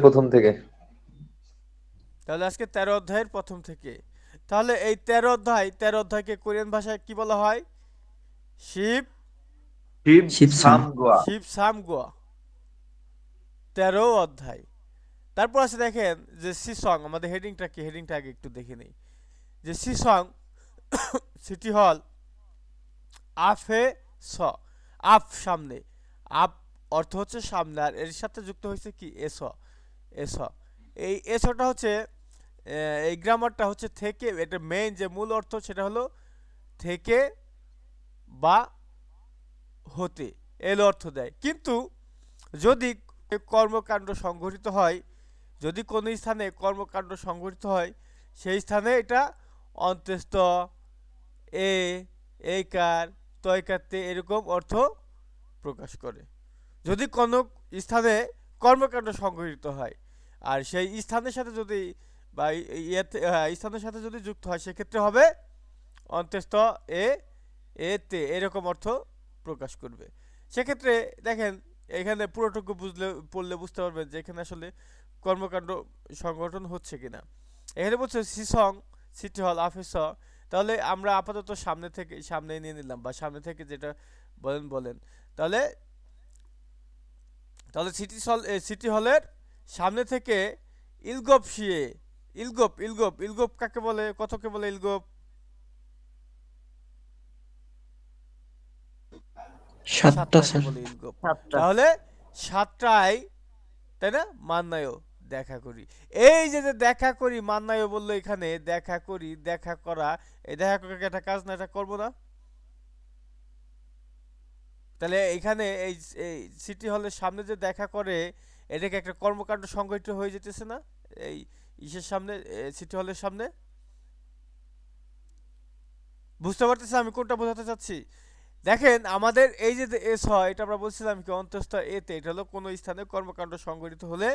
প্রথম থেকে। তাহলে আজকে ১৩ অধ্যায়ের প্রথম থেকে। তাহলে এই ১৩ অধ্যায়কে কোরিয়ান ভাষায় কি বলা হয়? শিব শিব শিবসাম। সামগোয়া। শিব সামগোয়া, ১৩ অধ্যায়। তারপর আছে দেখেন যে সিসং, আমাদের হেডিংটা কি, হেডিংটা আগে একটু দেখে নিই। যে সিসং সিটি হল আফে স, আপ সামনে, আপ অর্থ হচ্ছে সামনে, আর এর সাথে যুক্ত হয়েছে কি এস, এস। এই এসটা হচ্ছে এই গ্রামারটা হচ্ছে থেকে, এটা মেইন যে মূল অর্থ সেটা হলো থেকে বা হতে, এল অর্থ দেয়। কিন্তু যদি কর্মকাণ্ড সংঘটিত হয়, যদি কোনো স্থানে কর্মকাণ্ড সংঘটিত হয়, সেই স্থানে এটা অন্ত্যেষ্ট এ, এইকার, তয়কাতে এরকম অর্থ প্রকাশ করে। যদি কোনো স্থানে কর্মকাণ্ড সংঘটিত হয় আর সেই স্থানের সাথে যদি বা স্থানের সাথে যদি যুক্ত হয়, সেক্ষেত্রে হবে অন্ত্যেষ্ট এ, এতে এরকম অর্থ প্রকাশ করবে। সেক্ষেত্রে দেখেন এখানে পুরোটুকু বুঝলে পড়লে বুঝতে পারবেন যে এখানে আসলে কর্মকাণ্ড সংগঠন হচ্ছে কিনা। এখানে বলছে সিসং সিটি হল অফিস। তাহলে আমরা আপাতত সামনে থেকে সামনে নিয়ে নিলাম, বা সামনে থেকে যেটা বলেন বলেন। তাহলে তাহলে সিটি হলের সামনে থেকে ইলগপ শিয়ে, ইলগপ ইলগপ ইলগপ কাকে বলে, কতকে বলে ইলগপ? সাতটা সাতটাকে স্যার। বলে ইলগপ। সাতটা। তাহলে সাতটায়, তাই না, মান্নায়ও দেখা করি। এই যে যে দেখা করি মান্নায়ও বললো, এখানে দেখা করি, দেখা করা, এই দেখা করা কি একটা কাজ না, এটা করবো না? তাহলে এখানে এই এই সিটি হলের সামনে যে দেখা করে, এটাকে একটা কর্মকাণ্ড সংগঠিত হয়ে যেতেছে না এই ইসের সামনে, সিটি হলের সামনে? বুঝতে পারতেছে আমি কোনটা বোঝাতে চাচ্ছি? দেখেন আমাদের এই যে এস হয়, এটা আমরা বলছিলাম কি অন্তস্থ এতে, এটা হলো কোনো স্থানে কর্মকাণ্ড সংঘটিত হলে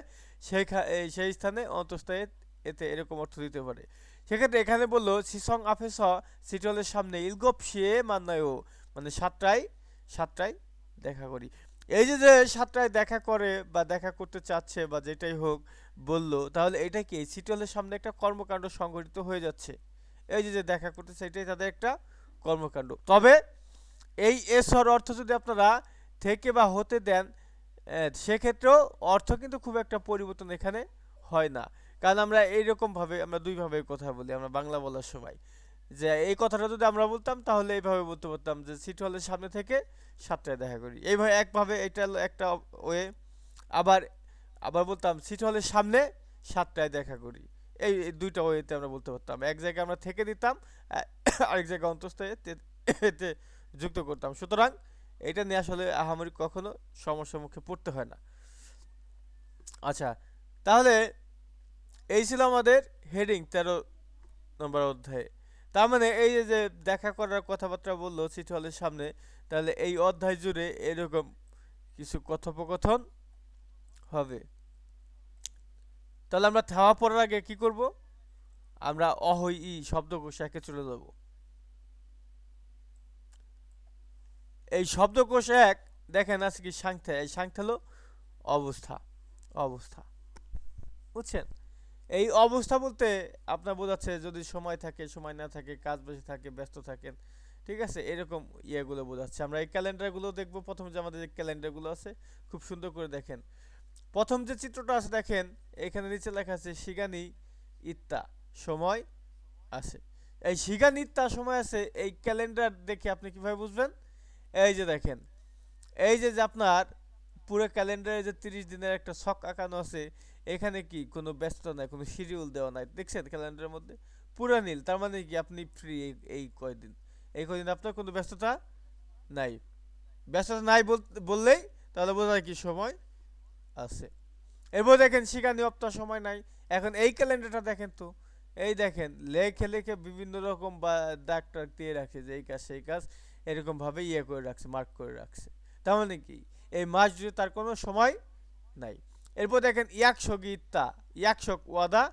সেই স্থানে অন্তস্থ এতে এরকম অর্থ দিতে পারে। সেক্ষেত্রে এখানে বললো সিসং আফেস সিটি হলের সামনে ইলগপ শিয়ে মান্নায়ও, মানে সাতটায়, সাতটায় দেখা করি। এই যে যে সাতটায় দেখা করে বা দেখা করতে চাচ্ছে বা যেটাই হোক বললো, তাহলে এটা কি সিটি হলের সামনে একটা কর্মকাণ্ড সংঘটিত হয়ে যাচ্ছে। এই যে যে দেখা করতেছে এটাই তাদের একটা কর্মকাণ্ড। তবে এই এসর অর্থ যদি আপনারা থেকে বা হতে দেন, সেক্ষেত্রেও অর্থ কিন্তু খুব একটা পরিবর্তন এখানে হয় না। কারণ আমরা এইরকমভাবে আমরা দুইভাবে কথা বলি আমরা বাংলা বলার সময়, যে এই কথাটা যদি আমরা বলতাম তাহলে এইভাবে বলতে পারতাম যে সিটি হলের সামনে থেকে সাতটায় দেখা করি, এইভাবে একভাবে, এটা হলো একটা ওয়ে। আবার আবার বলতাম সিটি হলের সামনে সাতটায় দেখা করি। এই দুইটা ওয়েতে আমরা বলতে পারতাম, এক জায়গায় আমরা থেকে দিতাম, আরেক জায়গায় অন্তস্থ এতে যুক্ত করতাম। সুতরাং এটা নিয়ে আসলে আহামরি কখনো সমস্যার মুখে পড়তে হয় না। আচ্ছা, তাহলে এই ছিল আমাদের হেডিং ১৩ নম্বর অধ্যায়ে। তার মানে এই যে যে দেখা করার কথাবার্তা বললো সিটি হলের সামনে, তাহলে এই অধ্যায় জুড়ে এরকম কিছু কথোপকথন হবে। তাহলে আমরা থামা পড়ার আগে কি করব? আমরা অহই ই শব্দকোষ একে চলে যাব। এই শব্দকোষ এক, দেখেন আছে কি সাংখ্যা, এই সাংখ্যা হলো অবস্থা, অবস্থা, বুঝছেন? এই অবস্থা বলতে আপনার বোঝাচ্ছে যদি সময় থাকে, সময় না থাকে, কাজ বেশি থাকে, ব্যস্ত থাকেন, ঠিক আছে, এরকম ইয়েগুলো বোঝাচ্ছে। আমরা এই ক্যালেন্ডারগুলো দেখব। প্রথম যে আমাদের যে ক্যালেন্ডারগুলো আছে খুব সুন্দর করে দেখেন। প্রথম যে চিত্রটা আছে দেখেন, এখানে নিচে লেখা আছে শিগানি ইত্তা, সময় আছে। এই শিগানি ইত্তা সময় আছে, এই ক্যালেন্ডার দেখে আপনি কিভাবে বুঝবেন? এই যে দেখেন, এই যে যে আপনার পুরো ক্যালেন্ডারে যে 30 দিনের একটা ছক আঁকানো আছে, এখানে কি কোনো ব্যস্ততা নাই, কোনো শিডিউল দেওয়া নাই, দেখছেন ক্যালেন্ডারের মধ্যে পুরো নীল। তার মানে কি আপনি ফ্রি এই কয়দিন, এই কয়দিন আপনার কোনো ব্যস্ততা নাই। ব্যস্ততা নাই বললেই তাহলে বোঝা যায় কি সময় আছে। এরপর দেখেন শিখানি অপ্তাহ সময় নাই। এখন এই ক্যালেন্ডারটা দেখেন তো, এই দেখেন লেখে লেখে বিভিন্ন রকম বা দাগ টাগ দিয়ে রাখে যে এই কাজ সেই কাজ, এরকম ভাবে ইয়ে করে রাখছে, মার্ক করে রাখছে। তার মানে কি এই মাস জুড়ে তার কোনো সময় নাই। এরপর দেখেন ইয়াকশক ইত্তা, ইয়াকশক ওয়াদা,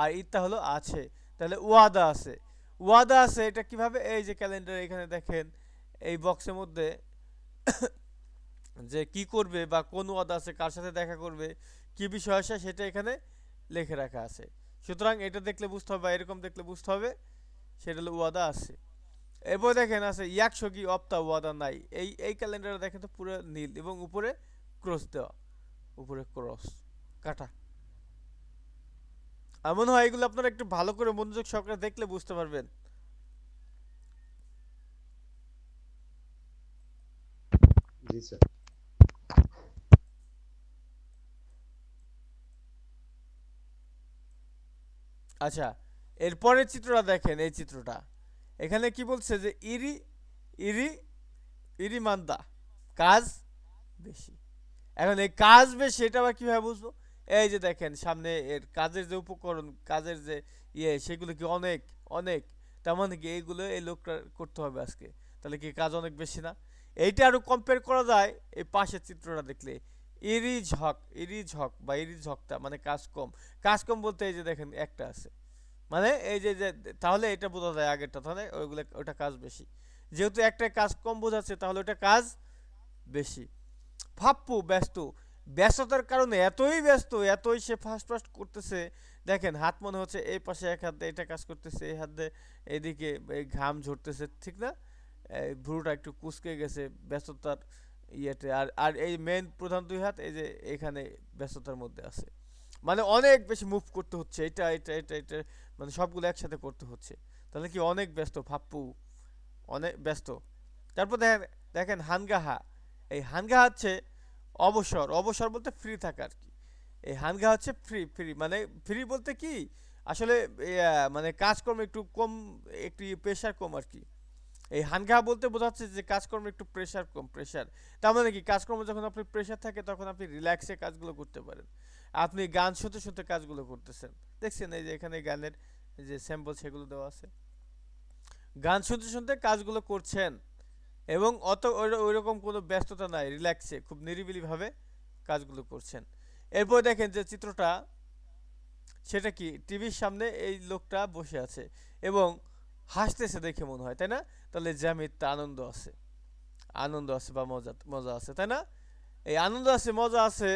আর ইত্তা হলো আছে, তাহলে ওয়াদা আছে, ওয়াদা আছে। এটা কিভাবে? এই যে ক্যালেন্ডার এখানে দেখেন এই বক্সের মধ্যে যে কি করবে বা কোন ওয়াদা আছে, কার সাথে দেখা করবে, কি বিষয় আসে সেটা এখানে লিখে রাখা আছে। সুতরাং এটা দেখলে বুঝতে হবে বা এরকম দেখলে বুঝতে হবে সেটা হলো ওয়াদা আছে। এরপর দেখেন আছে ইয়াকশগি অপ্তা ওয়াদা নাই। এই ক্যালেন্ডারে দেখেন তো পুরো নীল এবং উপরে ক্রস দেওয়া, উপরে ক্রস কাটা। এমন হয় এগুলো আপনারা একটু ভালো করে মনোযোগ সহকারে দেখলে বুঝতে পারবেন। জি স্যার। আচ্ছা, এরপরের চিত্রটা দেখেন, এই চিত্রটা এখানে কি বলছে যে ইরি ইরি ইরি মান্দা, কাজ বেশি। এখন এই কাজ বেশি এটা আবার কিভাবে বুঝবো? এই যে দেখেন সামনে এর কাজের যে উপকরণ, কাজের যে সেগুলো কি অনেক অনেক, তার মানে কি এইগুলো এই লোকটা করতে হবে আজকে, তাহলে কি কাজ অনেক বেশি না? এইটা আরো কম্পেয়ার করা যায় এই পাশের চিত্রটা দেখলে। ইরি ঝক বা ইরি ঝকটা মানে কাজ কম। কাজ কম বলতে এই যে দেখেন একটা আছে, মানে এই যে তাহলে এটা বোঝা যায় আগেরটা, তাহলে ওইগুলো ওটা কাজ বেশি। যেহেতু একটা কাজ কম বোঝাচ্ছে তাহলে ওটা কাজ বেশি। ফাপ্পু ব্যস্ত, ব্যস্ততার কারণে এতই ব্যস্ত, এতই সে ফাস্ট ফাস্ট করতেছে। দেখেন হাত মনে হচ্ছে এই পাশে এক হাত দিয়ে এটা কাজ করতেছে, এই হাত দিয়ে এইদিকে এই ঘাম ঝরতেছে, ঠিক না? এই ভুরুটা একটু কুঁচকে গেছে ব্যস্ততার ইয়েতে। আর আর এই মেন প্রধান দুই হাত এই যে এখানে ব্যস্ততার মধ্যে আছে, মানে অনেক বেশি মুভ করতে হচ্ছে, এটা মানে সবগুলো একসাথে করতে হচ্ছে। তাহলে কি অনেক ব্যস্ত ফাপ্পু, অনেক ব্যস্ত। তারপর দেখেন, দেখেন হানগাহা। এই হানগাহা হচ্ছে অবসর, অবসর বলতে ফ্রি থাকা আর কি। এই হানগা হচ্ছে ফ্রি, ফ্রি মানে ফ্রি বলতে কি আসলে মানে কাজকর্ম একটু কম, একটু প্রেশার কম আর কি। এই হানগা বলতে বোঝাচ্ছে যে কাজকর্ম একটু প্রেশার কম, প্রেশার। তার মানে কি কাজকর্ম যখন আপনি প্রেশার থাকে তখন আপনি রিল্যাক্সে কাজগুলো করতে পারেন। আপনি গান শুনতে শুনতে কাজগুলো করতেছেন, দেখছেন এই যে এখানে গানের যে স্যাম্পল সেগুলো দেওয়া আছে। গান শুনতে শুনতে কাজগুলো করছেন এবং অত ওইরকম কোনো ব্যস্ততা নাই, রিল্যাক্সে খুব নিরিবিলিভাবে কাজগুলো করছেন। এরপর দেখেন যে চিত্রটা, সেটা কি টিভির সামনে এই লোকটা বসে আছে এবং হাসতেছে দেখে মনে হয়, তাই না? তাহলে জ্যামিতে আনন্দ আছে, আনন্দ আছে বা মজা মজা আছে, তাই না? এই আনন্দ আছে মজা আছে,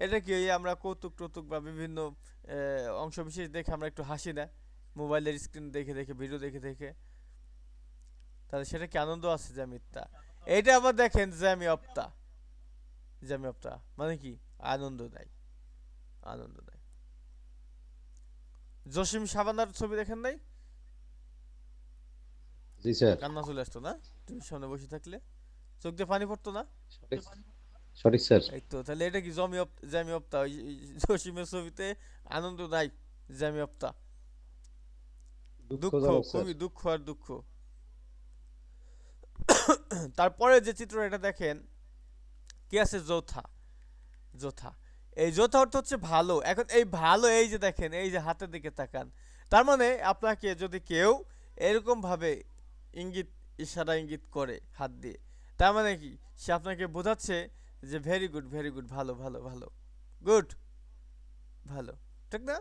এটা কি এই আমরা কৌতুক টৌতুক বা বিভিন্ন অংশ বিশেষ দেখে আমরা একটু হাসি না, মোবাইলের স্ক্রিন দেখে দেখে, ভিডিও দেখে দেখে, তাহলে সেটা কি আনন্দ আছে জ্যামিতটা। এইটা আবার দেখেন জ্যামিয়প্তা, জ্যামিয়প্তা মানে কি আনন্দ দেয়, আনন্দ দেয়। জসিম সাবানার ছবি দেখেন নাই? জি স্যার। কান্না চলে আসতো না টিভির সামনে বসে থাকলে? চোখ দিয়ে পানি পড়তো না? সঠিক, সঠিক স্যার। এই তো, তাহলে এটা কি জ্যামিয়প্তা, ওই জসিমের ছবিতে আনন্দ নাই, জ্যামিয়প্তা। দুঃখ, দুঃখজনক স্যার। খুবই দুঃখ আর দুঃখ। তারপরে যে চিত্র এটা দেখেন, কি আছে যোথা, যোথা। এই যোথা অর্থ হচ্ছে ভালো। এখন এই ভালো, এই যে দেখেন এই যে হাতের দিকে তাকান, তার মানে আপনাকে যদি কেউ এরকম ভাবে ইঙ্গিত, ইশারা ইঙ্গিত করে হাত দিয়ে, তার মানে কি সে আপনাকে বোঝাচ্ছে যে ভেরি গুড, ভেরি গুড, ভালো ভালো ভালো, গুড, ভালো, ঠিক না?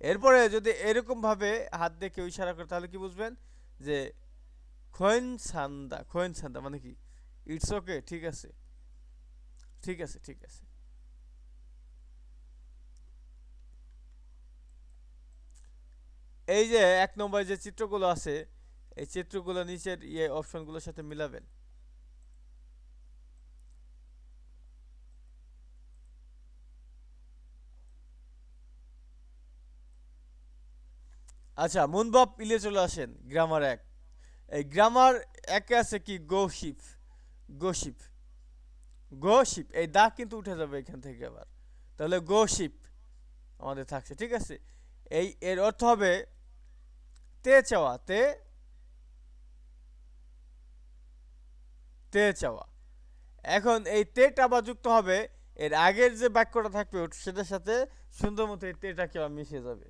এরপরে যদি এরকম ভাবে হাত দিয়ে কেউ ইশারা করে তাহলে কি বুঝবেন? যে খোয়েন সান্দা, খোয়েন সান্দা মানে কি ইটস ওকে, ঠিক আছে, ঠিক আছে, ঠিক আছে। এই যে এক নম্বরে যে চিত্রগুলো আছে, এই চিত্রগুলো নিচের অপশনগুলোর সাথে মিলাবেন। আচ্ছা, মুনবাব ইলে চলে আসেন গ্রামার এক। এই গ্রামার একে আছে কি গোশিপ, গোশিপ, গোশিপ, এই দা কিন্তু উঠে যাবে এখান থেকে আবার, তাহলে গোশিপ আমাদের থাকছে, ঠিক আছে? এই এর অর্থ হবে তে চাওয়া, তে, তে চাওয়া। এখন এই তেটা আবার যুক্ত হবে এর আগের যে বাক্যটা থাকবে সেটার সাথে, সুন্দর মতো এই তেটাকে আবার মিশে যাবে,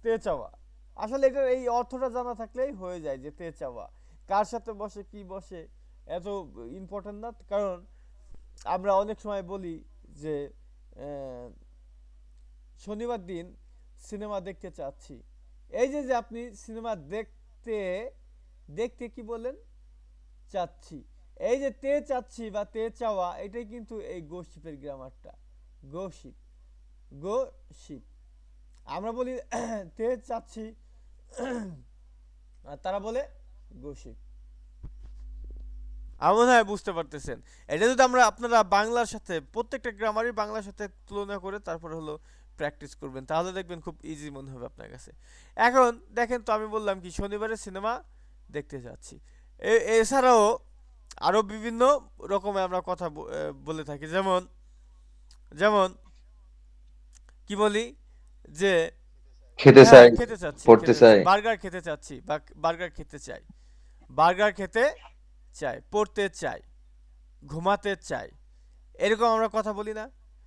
তে চাওয়া। আসলে এটার এই অর্থটা জানা থাকলেই হয়ে যায় যে তে চাওয়া কার সাথে বসে, কি বসে, এত ইম্পর্টেন্ট না। কারণ আমরা অনেক সময় বলি যে আহ, শনিবার দিন সিনেমা দেখতে চাচ্ছি। এই যে যে আপনি সিনেমা দেখতে, দেখতে কি বলেন, চাচ্ছি। এই যে তে চাচ্ছি বা তে চাওয়া, এটাই কিন্তু এই গোসিপের গ্রামারটা, গোসিপ। গোশিপ। আমরা বলি তে চাচ্ছি, আর তারা বলে গোশিপ। আমার মনে হয় বুঝতে পারতেছেন। এটা যদি আমরা আপনারা বাংলার সাথে প্রত্যেকটা গ্রামারই বাংলার সাথে তুলনা করে তারপর হলো প্র্যাকটিস করবেন, তাহলে দেখবেন খুব ইজি মনে হবে আপনার কাছে। এখন দেখেন তো আমি বললাম কি শনিবারে সিনেমা দেখতে যাচ্ছি। এছাড়াও আরও বিভিন্ন রকমের আমরা কথা বলে থাকি, যেমন যেমন কি বলি যে খেতে হ্যাঁ চাই, খেতে চাচ্ছি, পড়তে খেতে চাচ্ছি, চাই। বার্গার খেতে চাচ্ছি বা বার্গার খেতে চাই, বার্গার খেতে চাই, পড়তে চাই, ঘুমাতে চাই, এরকম আমরা কথা বলি না?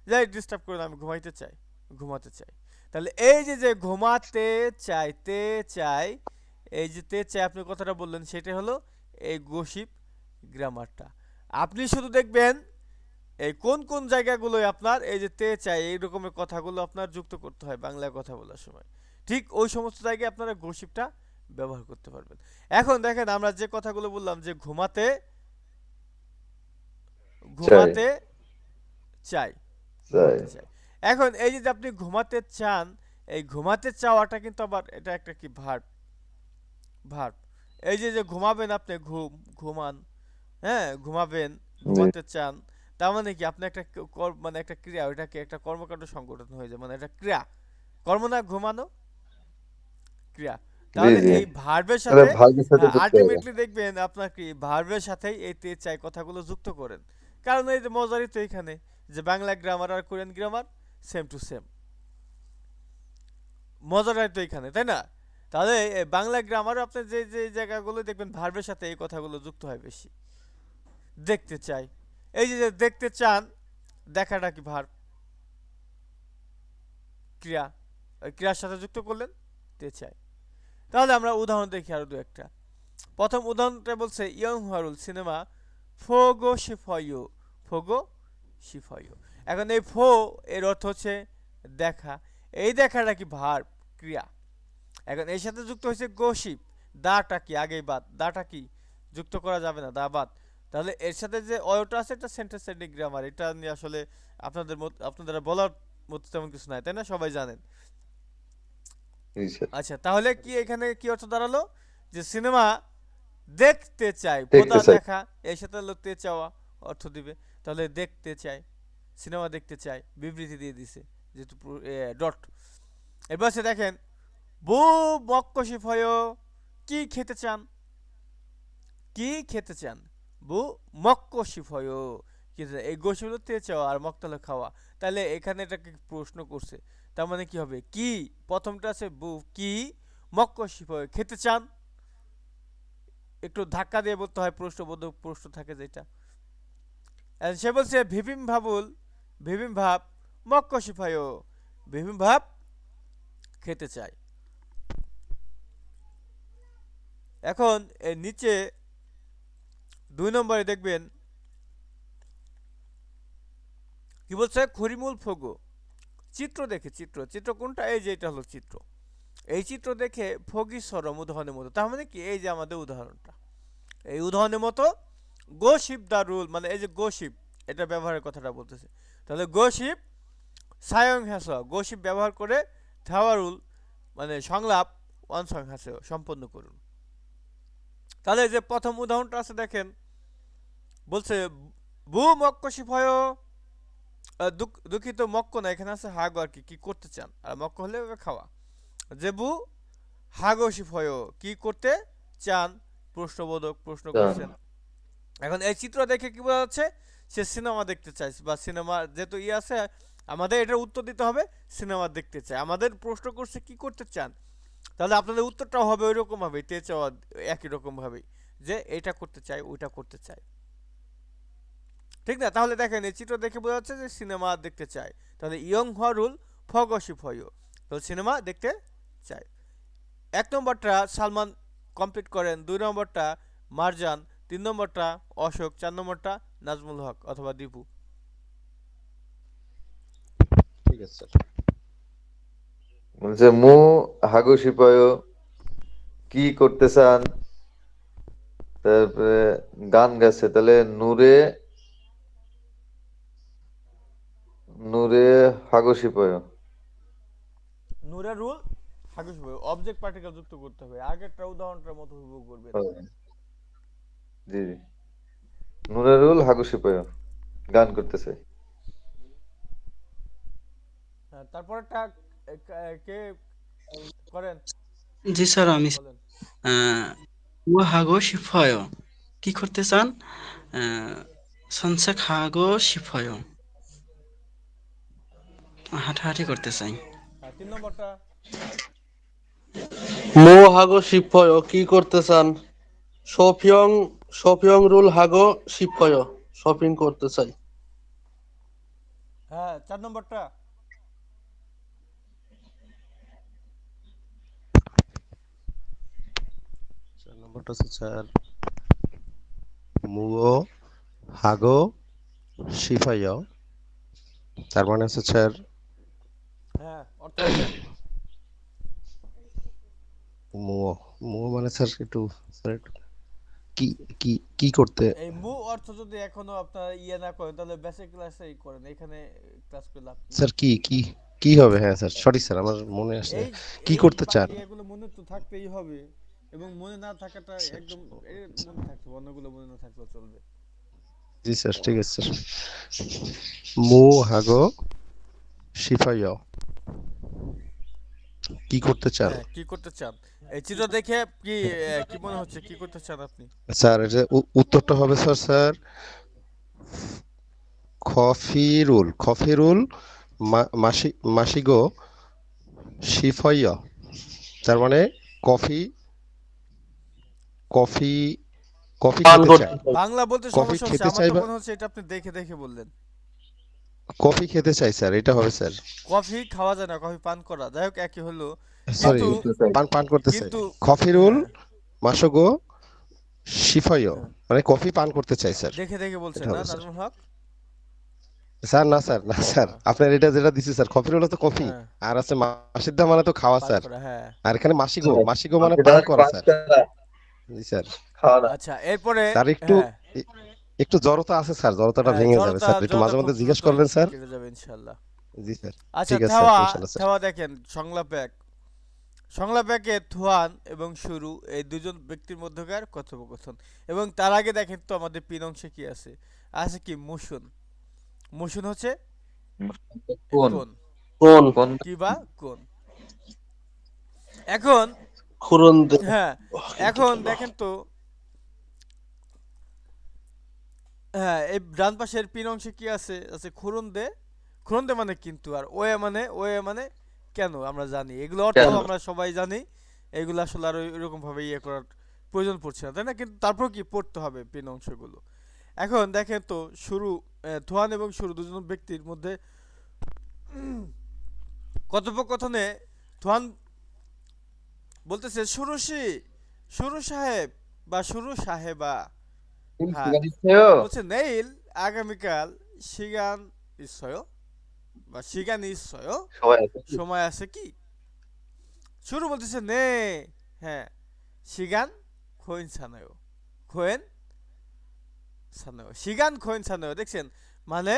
যাই ডিস্টার্ব করে না, আমি ঘুমাইতে চাই, ঘুমাতে চাই। তাহলে এই যে যে ঘুমাতে চাইতে চাই, এই যে তে চাই আপনি কথাটা বললেন, সেটা হলো এই গসিপ গ্রামারটা। আপনি শুধু দেখবেন এই কোন কোন জায়গাগুলোয় আপনার এই যে তে চাই এই রকমের কথাগুলো আপনার যুক্ত করতে হয় বাংলায় কথা বলার সময়, ঠিক ওই সমস্ত জায়গায় আপনারা গসিপটা ব্যবহার করতে পারবেন। এখন দেখেন আমরা যে কথাগুলো বললাম যে ঘুমাতে চাই, ঘুমাতে চাই, চাই। ঘুমাতে চাই। এখন এই যে আপনি ঘুমাতে চান, এই ঘুমাতে চাওয়াটা কিন্তু আবার এটা একটা কি ভার্ব, ভার্ব। এই যে যে ঘুমাবেন আপনি, ঘুমান, হ্যাঁ ঘুমাবেন, জি, ঘুমাতে চান, তার মানে কি আপনি একটা মানে একটা ক্রিয়া, ওইটাকে একটা কর্মকাণ্ড সংগঠন হয়ে যায়, মানে একটা ক্রিয়া, কর্ম না ঘুমানো, ক্রিয়া। জি, তাহলে জি। এই ভার্বের তাহলে সাথে, ভার্বের সাথে হ্যাঁ যুক্ত হবে। আলটিমেটলি দেখবেন আপনার কি ভার্বের সাথেই এই তে চাই কথাগুলো যুক্ত করেন। কারণ এই যে মজারই তো এখানে যে বাংলা গ্রামার আর Korean grammar same to same, মজাটাই তো এখানে, তাই না? তাহলে এই বাংলা গ্রামারও আপনি যে যে জায়গাগুলো দেখবেন ভার্বের সাথে এই কথাগুলো যুক্ত হয় বেশি। দেখতে চাই, এই যে যে দেখতে চান, দেখাটা কি ভার্ব, ক্রিয়া, ওই ক্রিয়ার সাথে যুক্ত করলেন তে চাই। তাহলে আমরা উদাহরণ দেখি আরো দু একটা। প্রথম উদাহরণটা বলছে ইয়ং হারুল সিনেমা ফোগো শিফয়ু, ফোগো শিফয়ু। এখন এই ফো এর অর্থ হচ্ছে দেখা, এই দেখাটা কি ভার্ব, ক্রিয়া। এখন এর সাথে যুক্ত হয়েছে গসিপ, দাটা কি আগেই বাদ, দাটা কি যুক্ত করা যাবে না, দা বাদ। তাহলে এর সাথে যে অয়টা আছে এটা সেন্টেন্স এন্ডিং গ্রামার, এটা নিয়ে আসলে আপনাদের আপনাদের বলার মতো তেমন কিছু নাই, তাই না? সবাই জানেন। জি স্যার। আচ্ছা তাহলে কি এখানে কি অর্থ দাঁড়ালো, যে সিনেমা দেখতে চাই, দেখতে ফোদা চাই। দেখা, এর সাথে লোকতে চাওয়া অর্থ দিবে। তাহলে দেখতে চাই, সিনেমা দেখতে চাই, বিবৃতি দিয়ে দিছে যেহেতু ডট। এবার সে দেখেন বু মক্কশিফ হয়, কি খেতে চান, কি খেতে চান, বু মক্কশিফ হয়, এই গোসল তে চাওয়া আর মক্তলে খাওয়া। তাহলে এখানে এটাকে প্রশ্ন করছে, তার মানে কি হবে, কি প্রথমটা আছে বু কি মক্কশিফ হয় খেতে চান, একটু ধাক্কা দিয়ে বলতে হয়, প্রশ্নবোধক প্রশ্ন থাকে যেটা। আর সে বলছে ভিভিম ভাবুল, ভিভিম ভাব মক্কশিফায়, ভিভিম ভাব খেতে চাই। এখন এর নিচে 2 নম্বরে দেখবেন কি বলছে খরিমুল ফগো, চিত্র দেখে, চিত্র, চিত্র কোনটা, এই যে এটা হলো চিত্র, এই চিত্র দেখে ফগি সরম উদাহরণের মতো। তার মানে কি এই যে আমাদের উদাহরণটা, এই উদাহরণের মতো গোশিপ দা রুল, মানে এই যে গোশিপ এটা ব্যবহারের কথাটা বলতেছে। তাহলে গোশিপ সায়ং হ্যাস, গোশিপ ব্যবহার করে থাওয়ারুল মানে সংলাপ ওয়ানসং হ্যাসে সম্পন্ন করুন। তাহলে এই যে প্রথম উদাহরণটা আছে দেখেন, বলছে বু মক্কশিপ হয়, দুঃখিত মক্ক না, এখানে আছে হাগ আর কি, কি করতে চান, আর মক্ক হলে খাওয়া। যে বু হাগশিপ হয়, কি করতে চান, প্রশ্নবোধক প্রশ্ন চান। করছেন। এখন এই চিত্র দেখে কি বোঝা যাচ্ছে, সে সিনেমা দেখতে চায়, বা সিনেমা যেহেতু আছে আমাদের এটার উত্তর দিতে হবে সিনেমা দেখতে চায়। আমাদের প্রশ্ন করছে কি করতে চান, তাহলে আপনাদের উত্তরটাও হবে ওই রকম ভাবে, তে চাওয়া একই রকম ভাবেই, যে এটা করতে চাই ওইটা করতে চাই, ঠিক না? তাহলে দেখেন এই চিত্র দেখে বোঝা যাচ্ছে যে সিনেমা দেখতে চায়। তাহলে ইয়ং হওয়া রুল ফগশিপ হয়, তাহলে সিনেমা দেখতে চায়। 1 নম্বরটা সালমান কমপ্লিট করেন, 2 নম্বরটা মারজান, 3 নম্বরটা অশোক, 4 নম্বরটা নাজমুল হক অথবা দীপু। ঠিক আছে স্যার। বলছে মু হাগু সিপায়, কি করতে চান, তারপরে গান গাচ্ছে, তাহলে নূরে নূরে হাগশিপয়। নূরের রুল হাগুস অবজেক্ট পার্টিকেল যুক্ত করতে হবে, আগেরটা উদাহরণটার মতো হুবহু করবেন। জি জি। নূরেরুল হাগশিপয় গান করতেছে। হ্যাঁ, তারপরটা কে করেন জি স্যার, আমি বলেন। ও হাগো শিফয় কি করতে চান? আহ, সনসেক হাগো শিফয় হাঁটাহাঁটি করতে চাই। হ্যাঁ, 3 নম্বরটা। মো হাগো শিপয় কি করতে চান? শপিয়ং শপিয়ং রুল হাগো শিপয় শপিং করতে চাই। হ্যাঁ, 4 নম্বরটা। 4 নম্বরটা হচ্ছে স্যার মুও হাগো শিফাইয়, তার মানে হচ্ছে স্যার হ্যাঁ, অর্থ বলেন। মুও মুও মানে স্যার একটু স্যার একটু কি কি কি করতে এই মু অর্থ যদি এখনো আপনারা ইয়ে না করেন তাহলে বেসিক ক্লাসেই করেন, এখানে ক্লাস করে লাভ কি? স্যার কি কি কি হবে? হ্যাঁ স্যার, সঠিক স্যার, আমার মনে আসছে। এই কি এই করতে চান? ইয়েগুলো মনে তো থাকতেই হবে, এবং মনে না থাকাটা স্যার, একদম মনে থাকতে হবে, অন্যগুলো মনে না থাকলেও চলবে। জি স্যার, ঠিক আছে স্যার। মু হাগো শিফাইয় কি করতে চান? হ্যাঁ, কি করতে চান? এই চিত্র দেখে কি কি মনে হচ্ছে কি করতে চান আপনি? স্যার এর যে উত্তরটা হবে স্যার স্যার খফিরুল মাসিগো শিফাইয়, তার মানে কফি কফি কফি পান খেতে চায়। করতে চাই। বাংলা বলতে কফি সমস্যা হচ্ছে, খেতে আমার চাই তো বা মনে হচ্ছে এটা আপনি দেখে দেখে বললেন। কফি খেতে চাই স্যার, এটা হবে স্যার। কফি খাওয়া যায় না, কফি পান করা, যাই হোক একই হলো। সরি, কিন্তু করতে চাই। পান পান করতে চাই। কিন্তু খফিরুল হ্যাঁ, মাসগো শিফাইয়, হ্যাঁ, মানে কফি পান করতে চাই স্যার, দেখে দেখে এটা বলছেন না হবে স্যার। নাজমুল হক? স্যার না স্যার, না স্যার, হ্যাঁ, আপনার এটা যেটা দিচ্ছে স্যার, খফিরুল তো কফি, হ্যাঁ, আর আছে মাসিদ্দা মানে তো খাওয়া পান স্যার, করা, হ্যাঁ। আর এখানে মাসিগো মাসিগো মানে সেটা পান হচ্ছে করা স্যার। বাচ্চারা জি স্যার। খাওয়া না। আচ্ছা, এরপরে স্যার একটু হ্যাঁ, এ- একটু জড়তা আছে স্যার, জড়তাটা হ্যাঁ, ভেঙে যাবে জড়তা স্যার, একটু জড়তা মাঝে খুব মধ্যে জিজ্ঞেস দ্রুতই করবেন স্যার। কেটে যাবে ইনশাল্লাহ। জি স্যার, আচ্ছা, ঠিক আছে স্যার, থেওয়া ইনশাল্লাহ স্যার। থেওয়া দেখেন সংলাপ এক। সংলাপ একে থুয়ান এবং শুরু এই দুজন ব্যক্তির মধ্যকার কথোপকথন, এবং তার আগে দেখেন তো আমাদের পিন অংশে কি আছে? আছে কি মুসুন। মুসুন হচ্ছে কোন কোন, কোন কোন কি বা কোন। এখন খুরন দে হ্যাঁ, কিন্তু এখন কেন? দেখেন তো, হ্যাঁ, এই ডান পাশের পিন অংশে কি আছে? আছে খুরুন দে। খুরুন দে মানে কিন্তু, আর ওয়ে মানে কেন, আমরা জানি এগুলো অর্থ, কেন? আমরা সবাই জানি। এগুলো আসলে আর ওইরকম ভাবে ইয়ে করার প্রয়োজন পড়ছে না, তাই না? কিন্তু তারপর কি পড়তে হবে পিন অংশগুলো। এখন দেখেন তো শুরু, থোয়ান এবং শুরু দুজন ব্যক্তির মধ্যে কথোপকথনে থোয়ান বলতেছে শুরুশি, শুরু সাহেব বা শুরু সাহেবা। হ্যাঁ, বলছে নেইল আগামীকাল সিগান নিশ্চয় বা সিগান নিশ্চয় সবাই আছে কি? সময় আছে কি? শুরু বলতেছে নে, হ্যাঁ, সিগান খোয়েন সানায়, খোয়েন সানায়, সিগান খোয়েন সানায়, দেখছেন? মানে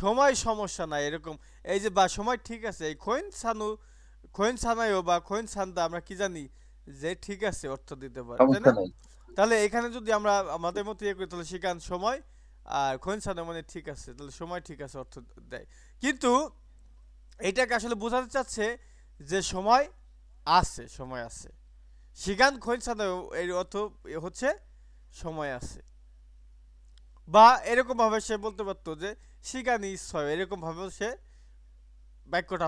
সময় সমস্যা নাই এরকম। এই যে বা সময় ঠিক আছে, এই খোয়েন সানু, খোয়েন সানায় বা খোয়েন সান্দা আমরা কি জানি যে ঠিক আছে অর্থ দিতে পারে, তাই সমস্যা না? নাই। তাহলে এখানে যদি আমরা আমাদের মতো ইয়ে করি তাহলে সিগান সময়, আর খোয়েন সানায় মানে ঠিক আছে, তাহলে সময় ঠিক আছে অর্থ দেয়। কিন্তু এটাকে আসলে বোঝাতে চাচ্ছে যে সময় আছে, সময় আছে। সিগান খোয়েন সানায় এর অর্থ হচ্ছে সময় আছে। বা এরকম ভাবে সে বলতে পারতো যে সিগানি ইচ্ছয়, এরকম ভাবে সে বাক্যটা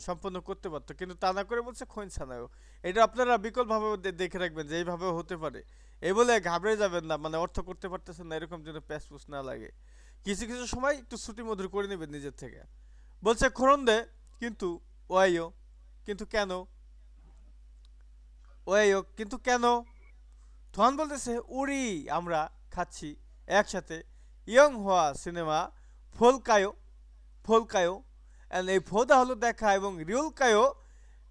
সম্পন্ন করতে পারতো, কিন্তু তা না করে বলছে খোয়েন সানায়। এটা আপনারা বিকল্পভাবে দেখে রাখবেন যে এইভাবেও হতে পারে। এই বলে ঘাবড়ে যাবেন না, মানে অর্থ করতে পারতেছেন না এরকম যেন প্যাসপুস না লাগে। কিছু কিছু সময় একটু ছুটি মধুর করে নেবেন নিজের থেকে। বলছে খরন দে কিন্তু ওয়াইও, কিন্তু কেন? ওয়াইও কিন্তু কেন? থন বলতেছে উড়ি আমরা খাচ্ছি একসাথে ইয়ং হওয়া সিনেমা ফোলকায়ো, ফোলকায়ো। অ্যান্ড এই ফোদা হলো দেখা, এবং রিউলকায়ো,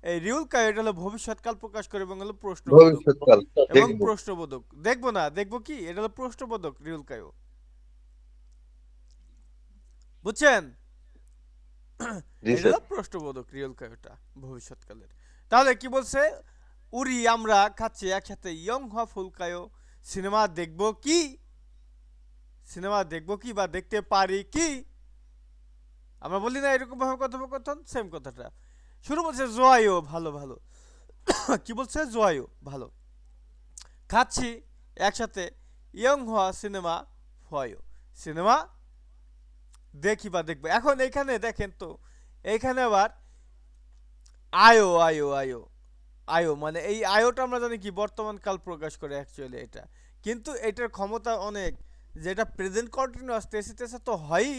এই রিউলকায়ো এটা হলো ভবিষ্যৎকাল প্রকাশ করে এবং হলো প্রশ্নবোধক। ভবিষ্যৎকাল এবং দেখবো। প্রশ্নবোধক দেখবো না, দেখবো কি, এটা হলো প্রশ্নবোধক রিউলকায়ো, বুঝছেন? জি এটা স্যার। হলো প্রশ্নবোধক রিয়েল কায়োটা ভবিষ্যৎকালের। তাহলে কি বলছে, উরি আমরা খাচ্ছি একসাথে ইয়ং হওয়া ফুলকায়ো সিনেমা দেখবো কি, সিনেমা দেখবো কি বা দেখতে পারি কি। আমরা বলি না এরকম ভাবে কথোপকথন, সেম কথাটা। শুরু বলছে জোয়াইও ভালো ভালো কি বলছে জোয়াইও ভালো, খাচ্ছি একসাথে ইয়ং হওয়া সিনেমা হয়, সিনেমা দেখি বা দেখবো। এখন এইখানে দেখেন তো, এইখানে আবার আয়ো আয়ো আয়ো আয়ো মানে এই আয়োটা আমরা জানি কি বর্তমান কাল প্রকাশ করে অ্যাকচুয়ালি এটা, কিন্তু এটার ক্ষমতা অনেক, যেটা প্রেজেন্ট কন্টিনিউয়াস তেসে তেসে তো হয়ই,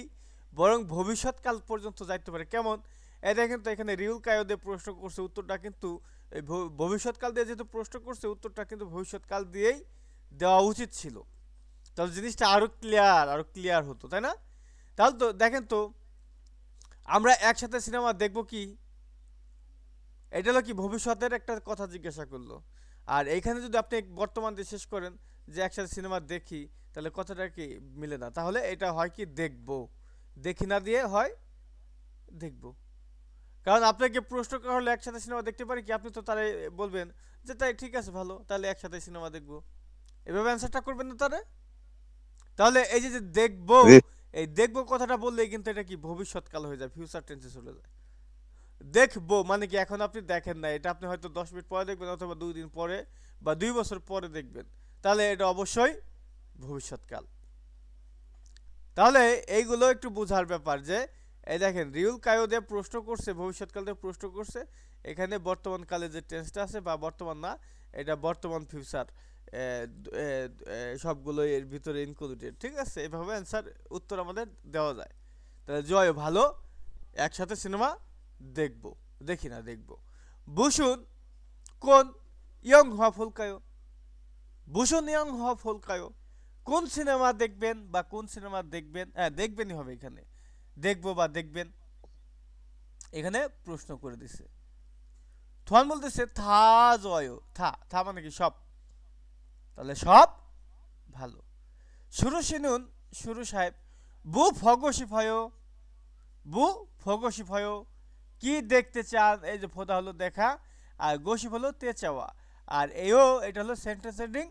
বরং ভবিষ্যৎকাল পর্যন্ত যাইতে পারে। কেমন, এই দেখেন তো এখানে রিউল কায়ো দিয়ে প্রশ্ন করছে, উত্তরটা কিন্তু এই ভবিষ্যৎকাল দিয়ে যেহেতু প্রশ্ন করছে, উত্তরটা কিন্তু ভবিষ্যৎকাল দিয়েই দেওয়া উচিত ছিল। তাহলে জিনিসটা আরো ক্লিয়ার হতো, তাই না? তাহলে তো দেখেন তো, আমরা একসাথে সিনেমা দেখবো কি, এটা হলো কি ভবিষ্যতের একটা কথা জিজ্ঞাসা করলো। আর এইখানে যদি আপনি বর্তমান দিয়ে শেষ করেন যে একসাথে সিনেমা দেখি, তাহলে কথাটা কি মিলে না। তাহলে এটা হয় কি দেখবো, দেখি না দিয়ে হয় দেখবো। কারণ আপনাকে প্রশ্ন করা হলে একসাথে সিনেমা দেখতে পারি কি, আপনি তো তারে বলবেন যে তাই ঠিক আছে ভালো, তাহলে একসাথে সিনেমা দেখবো, এভাবে অ্যান্সারটা করবেন না তারে। তাহলে এই যে যে দেখবো, জি এই দেখবো কথাটা বললেই কিন্তু এটা কি ভবিষ্যৎকাল হয়ে যায়, ফিউচার টেন্সে চলে যায়। দেখবো মানে কি এখন আপনি দেখেন না, এটা আপনি হয়তো 10 মিনিট পরে দেখবেন, অথবা 2 দিন পরে বা 2 বছর পরে দেখবেন, তাহলে এটা অবশ্যই ভবিষ্যৎকাল। তাহলে এইগুলো একটু বোঝার ব্যাপার যে এই দেখেন রিউল কায়ো দিয়ে প্রশ্ন করছে, ভবিষ্যৎকাল দিয়ে প্রশ্ন করছে, এখানে বর্তমান কালে যে টেন্সটা আছে বা বর্তমান না, এটা বর্তমান ফিউচার সবগুলো এর ভিতরে ইনক্লুডেড, ঠিক আছে? এভাবে অ্যান্সার উত্তর আমাদের দেওয়া যায়। তাহলে জয় ভালো, একসাথে সিনেমা দেখবো, দেখি না দেখবো। বুসুন কোন ইয়ং হওয়া ফুলকায়ো, বুসুন ইয়ং হওয়া ফুলকায়ো, কোন সিনেমা দেখবেন বা কোন সিনেমা দেখবেন, হ্যাঁ দেখবেনই হবে এখানে, দেখবো বা দেখবেন, এখানে প্রশ্ন করে দিছে। থোয়ান বলতেছে থা জয়, থা থা মানে কি সব, তাহলে সব ভালো। শুরু শিনুন, শুরু সাহেব বু ফগসিফায়, বু ফগসিফায় কি দেখতে চান, এই যে ফোদা হলো দেখা, আর গসিপ হলো তে চাওয়া, আর এও এটা হলো সেন্টেন্স এন্ডিং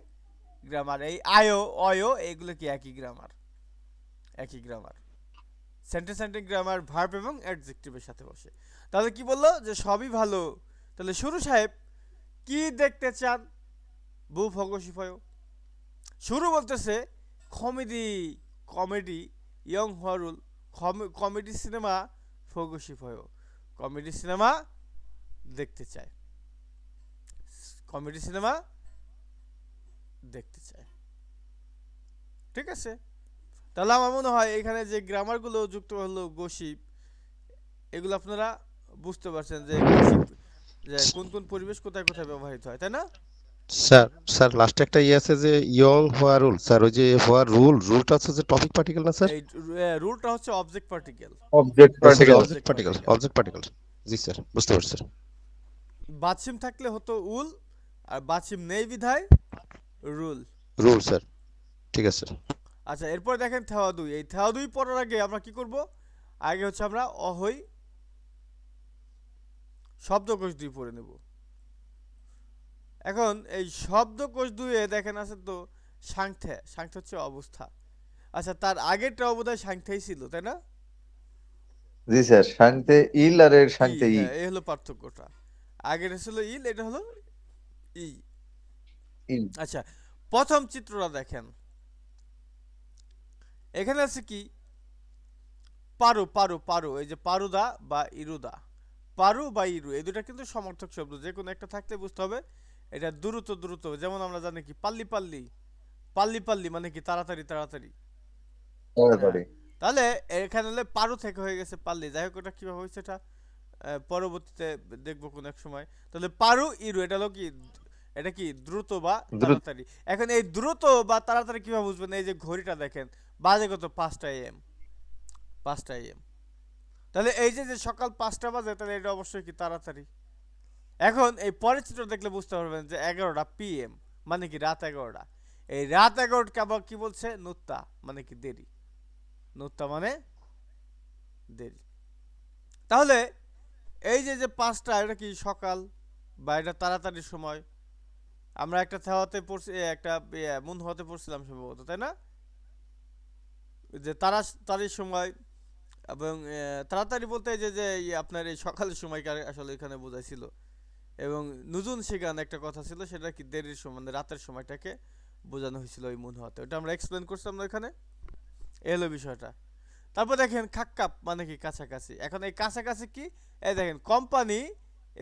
গ্রামার। এই আয়ো অয়ো এগুলো কি একই গ্রামার, একই grammar. Sentence ending grammar verb এবং অ্যাডজেক্টিভের সাথে বসে। তাহলে কি বললো যে সবই ভালো। তাহলে শুরু সাহেব কি দেখতে চান, বু ফগসিফায়। শুরু বলতেছে কমেডি, কমেডি ইয়ং হরুল, কমেডি সিনেমা ফগসিফায়, কমেডি সিনেমা দেখতে চায়, কমেডি সিনেমা দেখতে চায়, ঠিক আছে? তাহলে আমার মনে হয় এখানে যে গ্রামারগুলো যুক্ত হলো গসিপ, এগুলো আপনারা বুঝতে পারছেন যে গসিপ যে কোন কোন পরিবেশ কোথায় কোথায় ব্যবহৃত হয়, তাই না? স্যার, স্যার লাস্টে একটা ইয়ে আছে যে ইয়ং হোয়া রুল, স্যার ওই যে হোয়া রুল, রুলটা হচ্ছে যে টপিক পার্টিকেল না স্যার? এই রুলটা হচ্ছে অবজেক্ট পার্টিকেল, অবজেক্ট ও sorry, particle. Object particle, object particle. জি স্যার, বুঝতে পারছি স্যার। বাছিম থাকলে হতো উল, আর বাছিম নেই বিধায় রুল। রুল স্যার, ঠিক আছে স্যার। আচ্ছা এরপর দেখেন থেওয়া দুই, এই থেওয়া দুই পড়ার আগে আমরা কি করব, আগে হচ্ছে আমরা অহই শব্দকোষ দুই পড়ে নেব। এখন এই শব্দকোষ দুইয়ে দেখেন আছে তো সাংথে, সাংথে হচ্ছে অবস্থা। আচ্ছা তার আগেরটা বোধহয় সাংথেই ছিল, তাই না? জি স্যার, শান্তে ইল আর এর ই, শান্তে ই। হ্যাঁ এই হলো পার্থক্যটা, আগের ছিল ইল, এটা হলো ই। ইল। আচ্ছা প্রথম চিত্রটা দেখেন, এখানে আছে কি পারু পারু পারু, এই যে পারুদা বা ইরুদা, পারু বা ইরু এই দুটা কিন্তু সমর্থক শব্দ, যে কোনো একটা থাকলে বুঝতে হবে এটা দ্রুত দ্রুত। যেমন আমরা জানি কি পাল্লি পাল্লি, পাল্লি পাল্লি মানে কি তাড়াতাড়ি তাড়াতাড়ি। হ্যাঁ, তাড়াতাড়ি। তাহলে এখানে হলে পারু থেকে হয়ে গেছে পাল্লি, যাই হোক ওটা কিভাবে হয়েছে এটা পরবর্তীতে দেখবো কোন এক সময়। তাহলে পারু ইরু এটা হলো কি, এটা কি দ্রুত বা দ্রুত। তাড়াতাড়ি। এখন এই দ্রুত বা তাড়াতাড়ি কিভাবে বুঝবেন, এই যে ঘড়িটা দেখেন বাজে কত 5টা AM, 5টা AM। তাহলে এই যে যে সকাল 5টা বাজে, তাহলে এটা অবশ্যই কি তাড়াতাড়ি। এখন এই পরের চিত্র দেখলে বুঝতে পারবেন যে 11টা PM মানে কি রাত 11টা। এই রাত 11টা আবার কি বলছে, নুত্তা মানে কি দেরি, নুত্তা মানে দেরি। তাহলে এই যে যে 5টা এটা কি সকাল বা এটা তাড়াতাড়ির সময়? আমরা একটা থাওয়াতে পড়ছি, একটা মুন হতে পড়ছিলাম সম্ভবত, তাই না? যে তাড়াতাড়ির সময় এবং তাড়াতাড়ি বলতে এই যে আপনার এই সকালের সময়কে আসলে এখানে বোঝাইছিল। এবং নুজুন সিগান একটা কথা ছিল, সেটা কি দেরির সময় মানে রাতের সময়টাকে বোঝানো হয়েছিল ওই মুন হতে। ওটা আমরা এক্সপ্লেন করছিলাম না এখানে, এলো বিষয়টা। তারপর দেখেন খাক্কাপ মানে কি কাছাকাছি। এখন এই কাছাকাছি কি, এই দেখেন কোম্পানি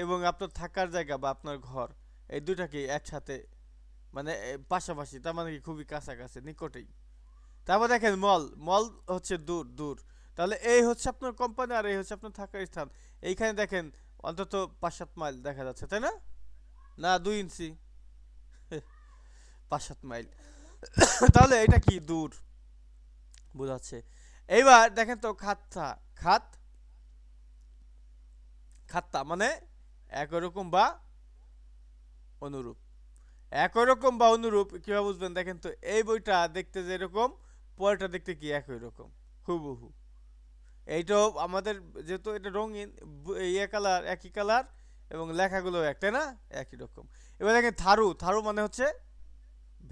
এবং আপনার থাকার জায়গা বা আপনার ঘর, এই দুইটা কি একসাথে মানে পাশাপাশি, তার মানে কি খুবই কাছাকাছি, নিকটেই। তারপর দেখেন মল, মল হচ্ছে দূর দূর। তাহলে এই হচ্ছে আপনার কোম্পানি আর এই হচ্ছে আপনার থাকার স্থান। এইখানে দেখেন অন্তত 5-7 মাইল দেখা যাচ্ছে, তাই না? না 2 ইঞ্চি, 5-7 মাইল। তাহলে এটা কি দূর বোঝাচ্ছে। এইবার দেখেন তো খাত্তা, খাত খাত্তা মানে একই রকম বা অনুরূপ। একই রকম বা অনুরূপ কিভাবে বুঝবেন দেখেন তো, এই বইটা দেখতে যেরকম পরেরটা দেখতে কি একই রকম, হুবহু। এইটাও আমাদের যেহেতু এটা রঙিন, ইয়ে কালার একই কালার এবং লেখাগুলো এক, তাই না? একই রকম। এবার দেখেন থারু, থারু মানে হচ্ছে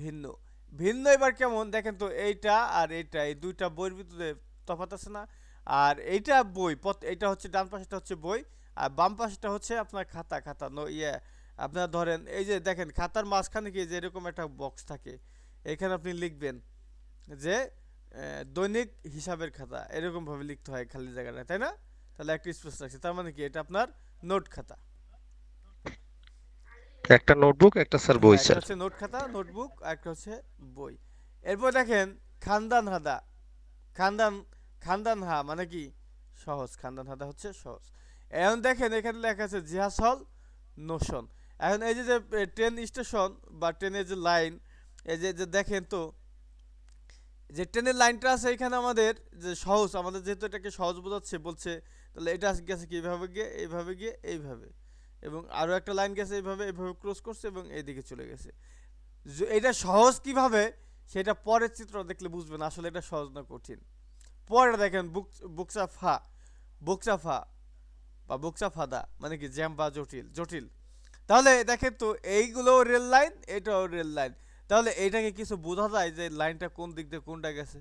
ভিন্ন। ভিন্ন এবার কেমন দেখেন তো, এইটা আর এইটা, এই দুইটা বইয়ের ভিতরে তফাৎ আছে না? আর এইটা বই, এইটা হচ্ছে ডান পাশেটা হচ্ছে বই, আর বাম পাশেটা হচ্ছে আপনার খাতা। খাতা ইয়ে আপনার ধরেন এই যে দেখেন খাতার মাঝখানে কি যে এরকম একটা বক্স থাকে, এখানে আপনি লিখবেন যে দৈনিক হিসাবের খাতা, এরকম ভাবে লিখতে হয় খালি জায়গাটা, তাই না? তাহলে একটা স্পেস রাখছে, তার মানে কি এটা আপনার নোট খাতা। একটা নোটবুক, একটা স্যার বই হ্যাঁ, একটা স্যার। হচ্ছে নোট খাতা, নোটবুক, আর একটা হচ্ছে বই। এরপর দেখেন খানদান হাদা, খানদান, খানদান হা মানে কি সহজ, খানদান হাদা হচ্ছে সহজ। এখন দেখেন এখানে লেখা আছে জিহাসল নোশন। এখন এই যে যে ট্রেন স্টেশন বা ট্রেনের যে লাইন, এই যে যে দেখেন তো যে ট্রেনের লাইনটা আছে এখানে আমাদের যে সহজ, আমাদের যেহেতু এটাকে সহজ বোঝাচ্ছে বলছে, তাহলে এটা গেছে কি এইভাবে গিয়ে এইভাবে গিয়ে এইভাবে, এবং আরও একটা লাইন গেছে এইভাবে, এইভাবে ক্রস করছে এবং এইদিকে চলে গেছে। এটা সহজ কিভাবে সেটা পরের চিত্র দেখলে বুঝবেন আসলে এটা সহজ না কঠিন। পরে দেখেন বুকসাফা, বুকসাফা বা বুকসাফাদা মানে কি জ্যাম বা জটিল, জটিল। তাহলে দেখেন তো এইগুলো রেল লাইন, এটাও রেল লাইন। তাহলে এইটাকে কিছু বোঝা যায় যে লাইনটা কোন দিক দিয়ে কোনটা গেছে,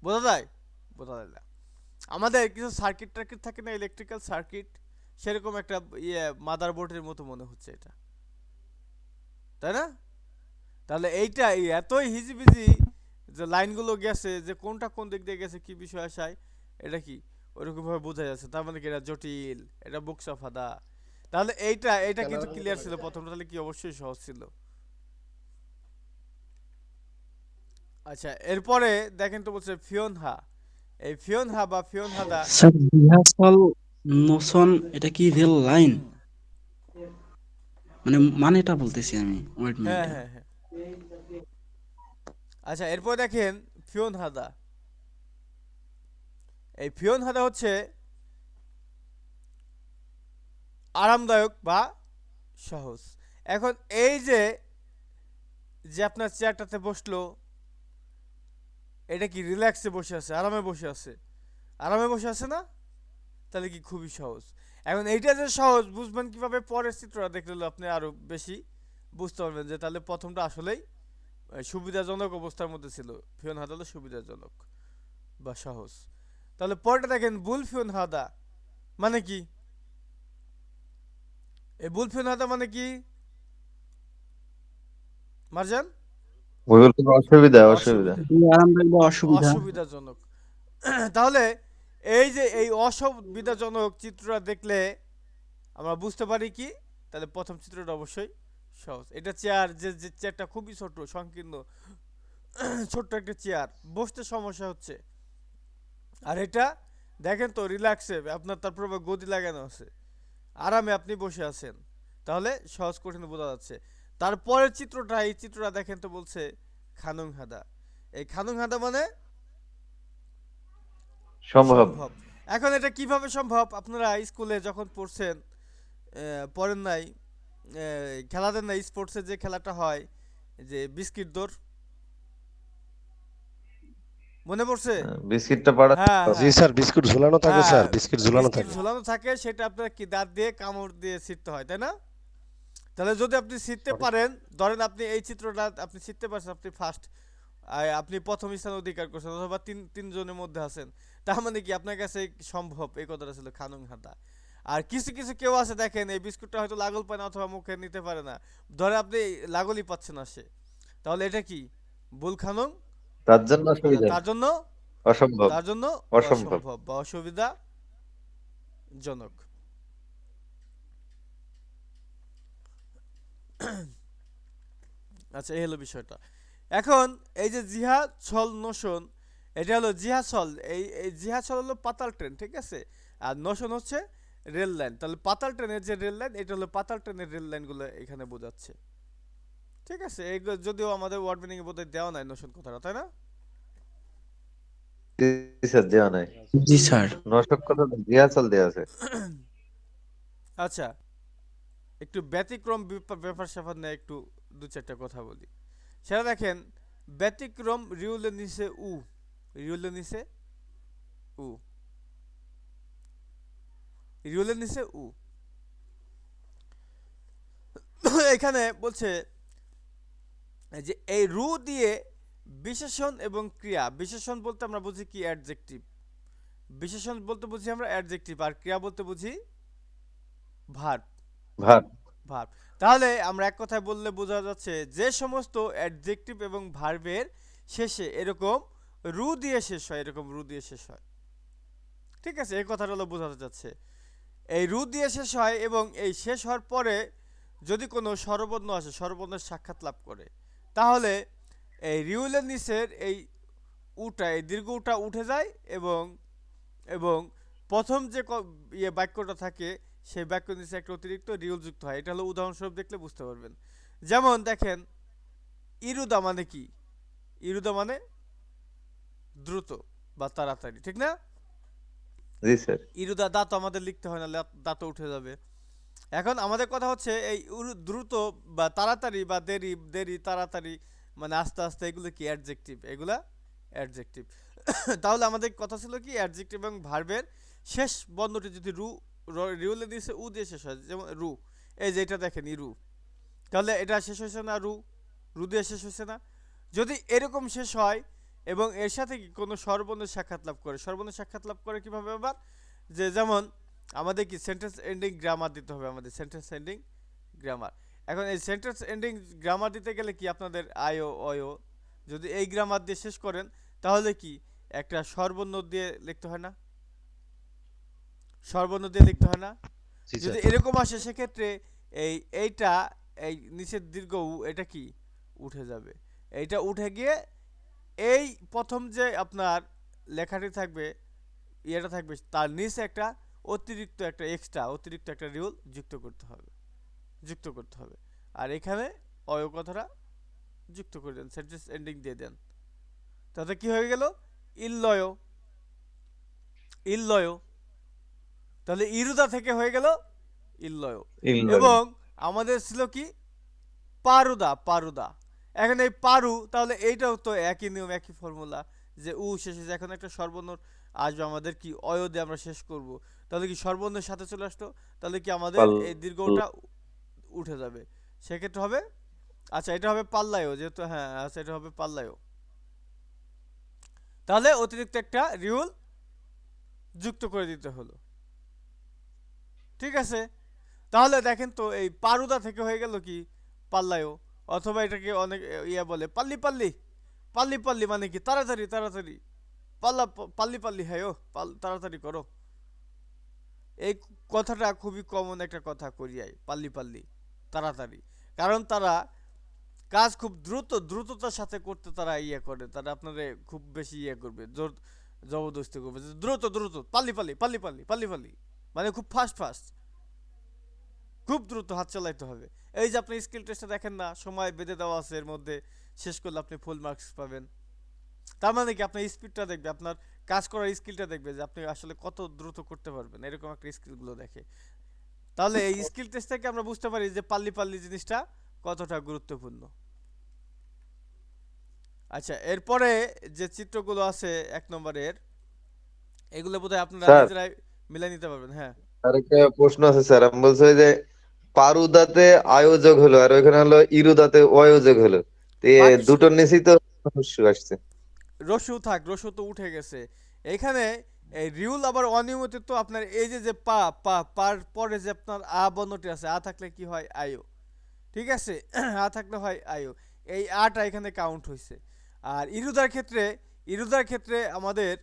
বোঝা যায়? বোঝা যায় না। আমাদের কিছু সার্কিট টার্কিট থাকে না, ইলেকট্রিক্যাল সার্কিট, সেরকম একটা ইয়ে মাদারবোর্ডের মতো মনে হচ্ছে এটা, তাই না? তাহলে এইটা এতই হিজিবিজি যে লাইনগুলো গেছে যে কোনটা কোন দিক দিয়ে গেছে কি বিষয় আসায়, এটা কি ওরকম ভাবে বোঝা যাচ্ছে, তার মানে কি এটা জটিল, এটা বুকসা ফাদা। তাহলে এইটা এইটা কিন্তু ক্লিয়ার ছিল প্রথমটা, তাহলে কি অবশ্যই সহজ ছিল। আচ্ছা এরপরে দেখেন তো বলছে ফিওনহা, এই ফিওনহা বা ফিওনহাদা। স্যার রিহার্সাল নোশন এটা কি রেল লাইন? হুম, মানে মানেটা বলতেছি আমি, ওয়েট হ্যাঁ মিনিট। হ্যাঁ হ্যাঁ। আচ্ছা এরপর দেখেন ফিওনহাদা, এই ফিওনহাদা হচ্ছে আরামদায়ক বা সহজ। এখন এই যে যে আপনার চেয়ারটাতে বসলো, এটা কি রিল্যাক্সে বসে আছে, আরামে বসে আছে, আরামে বসে আছে না? তাহলে কি খুবই সহজ। এখন এইটা যে সহজ বুঝবেন কিভাবে, পরের চিত্রটা দেখলে আপনি আরো বেশি বুঝতে পারবেন যে তাহলে প্রথমটা আসলেই সুবিধাজনক অবস্থার মধ্যে ছিল। ফিওন হাদা হলো সুবিধাজনক বা সহজ। তাহলে পরেরটা দেখেন বুল ফিওন হাদা মানে কি, এই বুল ফিওন হাদা মানে কি মারজান? ভূগোল থেকে অসুবিধা, অসুবিধা। অসুবিধা, আরামদায়ক বা অসুবিধা। অসুবিধাজনক। তাহলে এই যে এই অসুবিধাজনক চিত্রটা দেখলে আমরা বুঝতে পারি কি, তাহলে প্রথম চিত্রটা অবশ্যই সহজ। এটা চেয়ার, যে যে চেয়ারটা খুবই ছোট সংকীর্ণ, ছোট্ট একটা চেয়ার, বসতে সমস্যা হচ্ছে। আর এটা দেখেন তো রিল্যাক্সে আপনার, তারপর আবার গদি লাগানো আছে, আরামে আপনি বসে আছেন। তাহলে সহজ কঠিন বোঝা যাচ্ছে। তারপরের চিত্রটা, এই চিত্রটা দেখেন তো বলছে খানুং হাদা। এই খানুং হাদা মানে সম্ভব। সম্ভব। এখন এটা কিভাবে সম্ভব, আপনারা স্কুলে যখন পড়ছেন পড়েন নাই, খেলা দেন নাই, স্পোর্টসের যে খেলাটা হয় যে বিস্কিট দৌড়, মনে পড়ছে? বিস্কিটটা পাড়া হ্যাঁ জি হ্যাঁ স্যার, বিস্কুট ঝুলানো থাকে হ্যাঁ, স্যার, বিস্কিট ঝুলানো বিস্কিট থাকে। ঝোলানো থাকে, সেটা আপনার কি দাঁত দিয়ে কামড় দিয়ে ছিঁড়তে হয়, তাই না? তাহলে যদি আপনি ছিঁড়তে পারেন, ধরেন আপনি এই চিত্রটা আপনি ছিঁড়তে পারছেন, আপনি ফার্স্ট, আপনি প্রথম স্থান অধিকার করছেন, অথবা তিনজনের মধ্যে আছেন, তার মানে কি আপনার কাছে সম্ভব, এই কথাটা ছিল খানুং হাতা। আর কিছু কিছু কেউ আছে দেখেন, এই বিস্কুটটা হয়তো লাগল পায় না অথবা মুখে নিতে পারে না, ধরে আপনি লাগলই পাচ্ছে না সে, তাহলে এটা কি ভুল খানুং, তার জন্য অসুবিধা, তার জন্য অসম্ভব, তার জন্য অসম্ভব। অসম্ভব বা অসুবিধাজনক। আচ্ছা, এই হলো বিষয়টা। এখন এই যে জিহাদ ছল নোশন, এটা হলো জিহাদ ছল, এই জিহাদ ছল হলো পাতাল ট্রেন, ঠিক আছে? আর নোশন হচ্ছে রেল লাইন। তাহলে পাতাল ট্রেনের যে রেল লাইন, এটা হলো পাতাল ট্রেনের রেল লাইনগুলো এখানে বোঝাচ্ছে, ঠিক আছে? এইগুলো যদিও আমাদের ওয়ার্ড মিনিং এ বোধহয় দেওয়া নাই নোশন কথাটা, তাই না? জি স্যার, দেওয়া নাই। জি স্যার। নশক কথা রিহার্সাল দেওয়া আছে। আচ্ছা, একটু ব্যতিক্রম ব্যাপার স্যাপার নিয়ে একটু দু চারটা কথা বলি। সেটা দেখেন, ব্যতিক্রম রিউলের নিচে উ, রিউলের নিচে উ, রিউলের নিচে উ। এখানে বলছে যে এই রু দিয়ে বিশেষণ এবং ক্রিয়া, বিশেষণ বলতে আমরা বুঝি কি অ্যাডজেক্টিভ, বিশেষণ বলতে বুঝি আমরা অ্যাডজেক্টিভ, আর ক্রিয়া বলতে বুঝি ভার্ব, ভার। ভার্ব। তাহলে আমরা এক কথায় বললে বোঝা যাচ্ছে যে সমস্ত অ্যাডজেক্টিভ এবং ভার্বের শেষে এরকম রু দিয়ে শেষ হয়, এরকম রু দিয়ে শেষ হয়, ঠিক আছে? এই কথাটা হলো বোঝাতে যাচ্ছে এই রু দিয়ে শেষ হয়, এবং এই শেষ হওয়ার পরে যদি কোনো স্বরবর্ণ আসে, স্বরবর্ণের সাক্ষাৎ লাভ করে, তাহলে এই রিউলের নিচের এই উটা, এই দীর্ঘ উটা উঠে যায়, এবং এবং প্রথম যে বাক্যটা থাকে, সেই বাক্য নিচে একটা অতিরিক্ত রিউল যুক্ত হয়। এটা হলো উদাহরণস্বরূপ দেখলে বুঝতে পারবেন। যেমন দেখেন, ইরুদা মানে কি? ইরুদা মানে দ্রুত বা তাড়াতাড়ি, ঠিক না? জি স্যার। ইরুদা দাঁত আমাদের লিখতে হয় না, দাঁত উঠে যাবে। এখন আমাদের কথা হচ্ছে এই দ্রুত বা তাড়াতাড়ি বা দেরি, দেরি তাড়াতাড়ি, মানে আস্তে আস্তে, এগুলো কি অ্যাডজেক্টিভ, এগুলা অ্যাডজেক্টিভ। তাহলে আমাদের কথা ছিল কি অ্যাডজেক্টিভ এবং ভার্বের শেষ বর্ণটি যদি রিউলে দিয়েছে উ দিয়ে শেষ হয়, যেমন রু, এই যে এটা দেখেন ইরু, তাহলে এটা শেষ হয়েছে না, রু, রু দিয়ে শেষ হয়েছে না? যদি এরকম শেষ হয় এবং এর সাথে কি কোনো স্বরবর্ণের সাক্ষাৎ লাভ করে, স্বরবর্ণের সাক্ষাৎ লাভ করে কিভাবে আবার, যে যেমন আমাদের কি সেন্টেন্স এন্ডিং গ্রামার দিতে হবে, আমাদের সেন্টেন্স এন্ডিং গ্রামার। এখন এই সেন্টেন্স এন্ডিং গ্রামার দিতে গেলে কি আপনাদের আয়ো অয়ো, যদি এই গ্রামার দিয়ে শেষ করেন, তাহলে কি একটা স্বরবর্ণ দিয়ে লিখতে হয় না, স্বরবর্ণ দিয়ে লিখতে হয় না? জি যদি স্যার। এরকম আসে, সেক্ষেত্রে এইটা, এই নিচের দীর্ঘ উ, এটা কি উঠে যাবে, এইটা উঠে গিয়ে এই প্রথম যে আপনার লেখাটি থাকবে, ইয়েটা থাকবে, তার নিচে একটা অতিরিক্ত একটা এক্সট্রা অতিরিক্ত একটা রিউল যুক্ত করতে হবে, যুক্ত করতে হবে। আর এখানে অয় কথাটা যুক্ত করে দেন, সেন্টেন্স এন্ডিং দিয়ে দেন, তাতে কি হয়ে গেল, ইল্লয়, ইল্লয়। তাহলে ইরুদা থেকে হয়ে গেল ইল্লয়। এবং আমাদের ছিল কি পারুদা, পারুদা। এখন এই পারু, তাহলে এইটাও তো একই নিয়ম, একই ফর্মুলা, যে উ শেষে যে এখন একটা স্বরবর্ণ আসবে আমাদের, কি অয় দিয়ে আমরা শেষ করব, তাহলে কি স্বরবর্ণের সাথে চলে আসতো, তাহলে কি আমাদের পাল। এই দীর্ঘটা উঠে যাবে, সেক্ষেত্রে হবে, আচ্ছা এটা হবে পাল্লায়ও, যেহেতু হ্যাঁ, আচ্ছা এটা হবে পাল্লায়ও। তাহলে অতিরিক্ত একটা রিউল যুক্ত করে দিতে হলো, ঠিক আছে? তাহলে দেখেন তো, এই পারুদা থেকে হয়ে গেল কি পাল্লায়ও, অথবা এটাকে অনেক ইয়া বলে পাল্লি পাল্লি, পাল্লি পাল্লি মানে কি তাড়াতাড়ি তাড়াতাড়ি, পাল্লি পাল্লি, হ্যাঁ ও তাড়াতাড়ি করো। এই কথাটা খুবই কমন একটা কথা কোরিয়ায়, পাল্লি পাল্লি, তাড়াতাড়ি। কারণ তারা কাজ খুব দ্রুততার সাথে করতে তারা ইয়ে করে, তারা আপনারে খুব বেশি ইয়ে করবে, জবরদস্তি করবে, যে দ্রুত দ্রুত, পাল্লি পাল্লি পাল্লি পাল্লি পাল্লি পাল্লি, মানে খুব ফাস্ট ফাস্ট, খুব দ্রুত হাত চালাইতে হবে। এই যে আপনি স্কিল টেস্টে দেখেন না, সময় বেঁধে দেওয়া আছে, এর মধ্যে শেষ করলে আপনি ফুল মার্কস পাবেন। তার মানে কি আপনার স্পিডটা দেখবে, আপনার কাজ করার স্কিলটা দেখবে, যে আপনি আসলে কত দ্রুত করতে পারবেন, এরকম একটা স্কিলগুলো দেখে। তাহলে এই স্কিল টেস্ট থেকে আমরা বুঝতে পারি যে পাল্লি পাল্লি জিনিসটা কতটা গুরুত্বপূর্ণ। আচ্ছা, এরপরে যে চিত্রগুলো আছে ১ নম্বরের, এগুলো বোধহয় আপনারা স্যার, নিজেরাই মিলাই নিতে পারবেন। হ্যাঁ, আর একটা প্রশ্ন আছে স্যার। আমি বলছি ওই যে পারুদাতে আয়োজক হলো আর ওইখানে হলো ইরুদাতে অয়োজক হলো, তো এ বাকি দুটোর নিচেই তো সমস্যা আসছে। রসু থাক, রসু তো উঠে গেছে। এইখানে এই রিউল আবার অনিয়মিত, তো আপনার এই যে যে পার পরে যে আপনার বর্ণটি আছে, থাকলে কি হয় আয়ো, ঠিক আছে? থাকলে হয় আয়ো, এই টা এখানে কাউন্ট হয়েছে। আর ইরুদার ক্ষেত্রে আমাদের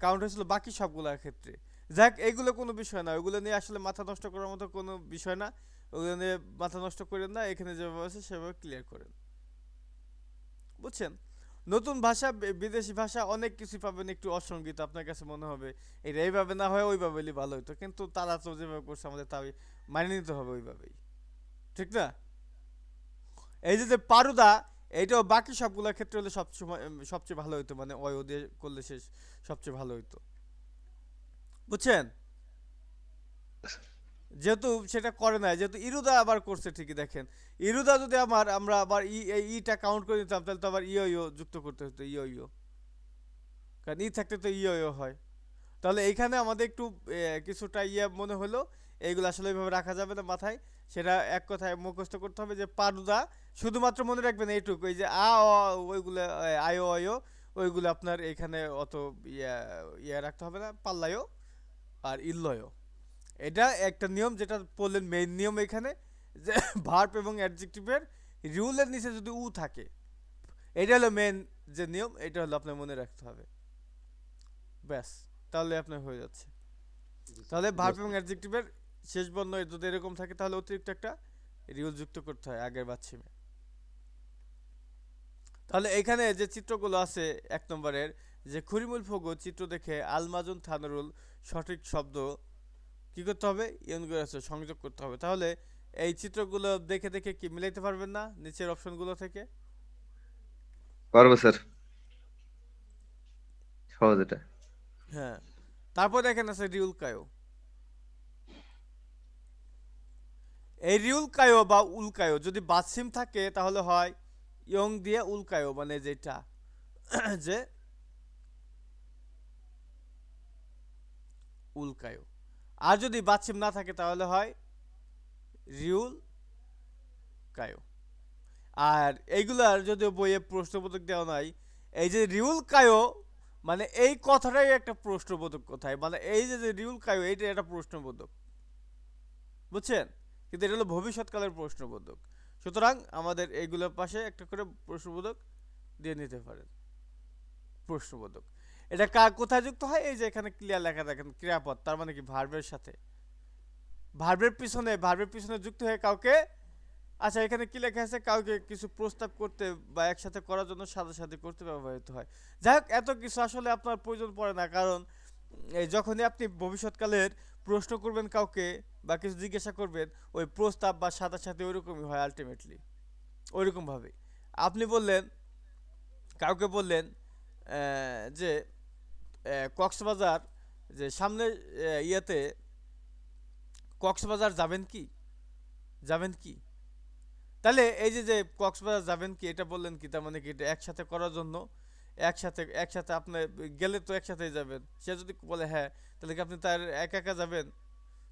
কাউন্ট হয়েছিল বাকি সবগুলোর ক্ষেত্রে। যাক, এগুলো কোনো বিষয় না, ওগুলো নিয়ে আসলে মাথা নষ্ট করার মতো কোনো বিষয় না। ওগুলো নিয়ে মাথা নষ্ট করেন না, এখানে যেভাবে আছে সেভাবে ক্লিয়ার করেন। বুঝছেন? নতুন ভাষা, বিদেশি ভাষা অনেক কিছু পাবেন একটু অসঙ্গিত, আপনার কাছে মনে হবে এটা এইভাবে না হয় ওইভাবে হলে ভালো হতো, কিন্তু তারা তো যেভাবে করছে আমাদের তাই মানিয়ে নিতে হবে ওইভাবেই, ঠিক না? এই যে যে পারুদা, এইটাও বাকি সবগুলোর ক্ষেত্রে হলে সবসময় সবচেয়ে ভালো হতো, মানে অয় দিয়ে করলে শেষ সবচেয়ে ভালো হতো। বুঝছেন? যেহেতু সেটা করে নাই, যেহেতু ইরুদা আবার করছে ঠিকই। দেখেন, ইরুদা যদি আমরা আবার এই ইটা কাউন্ট করে নিতাম, তাহলে তো আবার ইয়ো ইয়ো যুক্ত করতে হতো, ইয়ো ইয়ো, কারণ থাকতে তো ইয়ো ইয়ো হয়। তাহলে এইখানে আমাদের একটু কিছুটা মনে হলো, এইগুলো আসলে এইভাবে রাখা যাবে না মাথায়। সেটা এক কথায় মুখস্থ করতে হবে যে পারুদা, শুধুমাত্র মনে রাখবেন এইটুকু, এই যে ওইগুলো আয়ো অয়ো, ওইগুলো আপনার এখানে অত ইয়া ইয়া রাখতে হবে না, পাল্লায়ও আর ইল্লয়ও। এটা একটা নিয়ম, যেটা বললেন মেইন নিয়ম এখানে, যে ভার্ব এবং অ্যাডজেক্টিভের রুলের নিচে যদি থাকে, এটা হলো মেন যে নিয়ম, এটা হলো আপনার মনে রাখতে হবে। ব্যাস, তাহলে আপনার হয়ে যাচ্ছে। তাহলে ভার্ব এবং অ্যাডজেক্টিভের শেষ বর্ণ যদি এরকম থাকে, তাহলে অতিরিক্ত একটা রিউল যুক্ত করতে হয় আগের বাচ্চিমে। তাহলে এখানে যে চিত্রগুলো আছে ১ নম্বরের, যে খুরিমুল ফগু চিত্র দেখে আলমাজুন থানরুল সঠিক শব্দ কি করতে হবে, সংযোগ করতে হবে। তাহলে এই চিত্রগুলো দেখে দেখে কি মিলাইতে পারবেন না নিচের অপশনগুলো থেকে? পারবো স্যার, সহজ এটা। হ্যাঁ। তারপর দেখেন আছে রিউল কায়ো। এই রিউল কায়ো বা উল্কায়ো যদি বাচ্ছিম থাকে, তাহলে হয় ইয়ং দিয়ে উল্কায়ো, মানে যেটা যে উল্কায়ো। আর যদি বাচ্ছিম না থাকে, তাহলে হয় রিউল কায়ো। আর এইগুলার যদি বইয়ে প্রশ্নবোধক দেওয়া নাই, এই যে রিউল কায়ো, মানে এই কথাটাই একটা প্রশ্নবোধক কথায়, মানে এই যে যে রিউল কায়ো, এইটা একটা প্রশ্নবোধক। বুঝছেন? কিন্তু এটা হলো ভবিষ্যৎকালের প্রশ্নবোধক। সুতরাং আমাদের এইগুলোর পাশে একটা করে প্রশ্নবোধক দিয়ে নিতে পারেন। প্রশ্নবোধক এটা কোথায় যুক্ত হয়? এই যে এখানে ক্লিয়ার লেখা দেখেন, ক্রিয়াপদ, তার মানে কি ভার্বের সাথে, ভার্বের পিছনে যুক্ত হয়ে কাউকে, আচ্ছা এখানে কি লেখা আছে, কাউকে কিছু প্রস্তাব করতে বা একসাথে করার জন্য সাথে সাথে করতে ব্যবহৃত হয়। যাই হোক, এত কিছু আসলে আপনার প্রয়োজন পড়ে না, কারণ এই যখনই আপনি ভবিষ্যৎকালের প্রশ্ন করবেন কাউকে বা কিছু জিজ্ঞাসা করবেন, ওই প্রস্তাব বা সাথে সাথে ওইরকমই হয় আলটিমেটলি। ওইরকমভাবে আপনি বললেন, কাউকে বললেন যে কক্সবাজার, যে সামনে ইয়েতে কক্সবাজার যাবেন কি, তাহলে এই যে যে কক্সবাজার যাবেন কি, এটা বললেন কি, তার মানে কি এটা একসাথে করার জন্য, একসাথে আপনি গেলে তো একসাথেই যাবেন। সে যদি বলে হ্যাঁ, তাহলে কি আপনি তার একা একা যাবেন?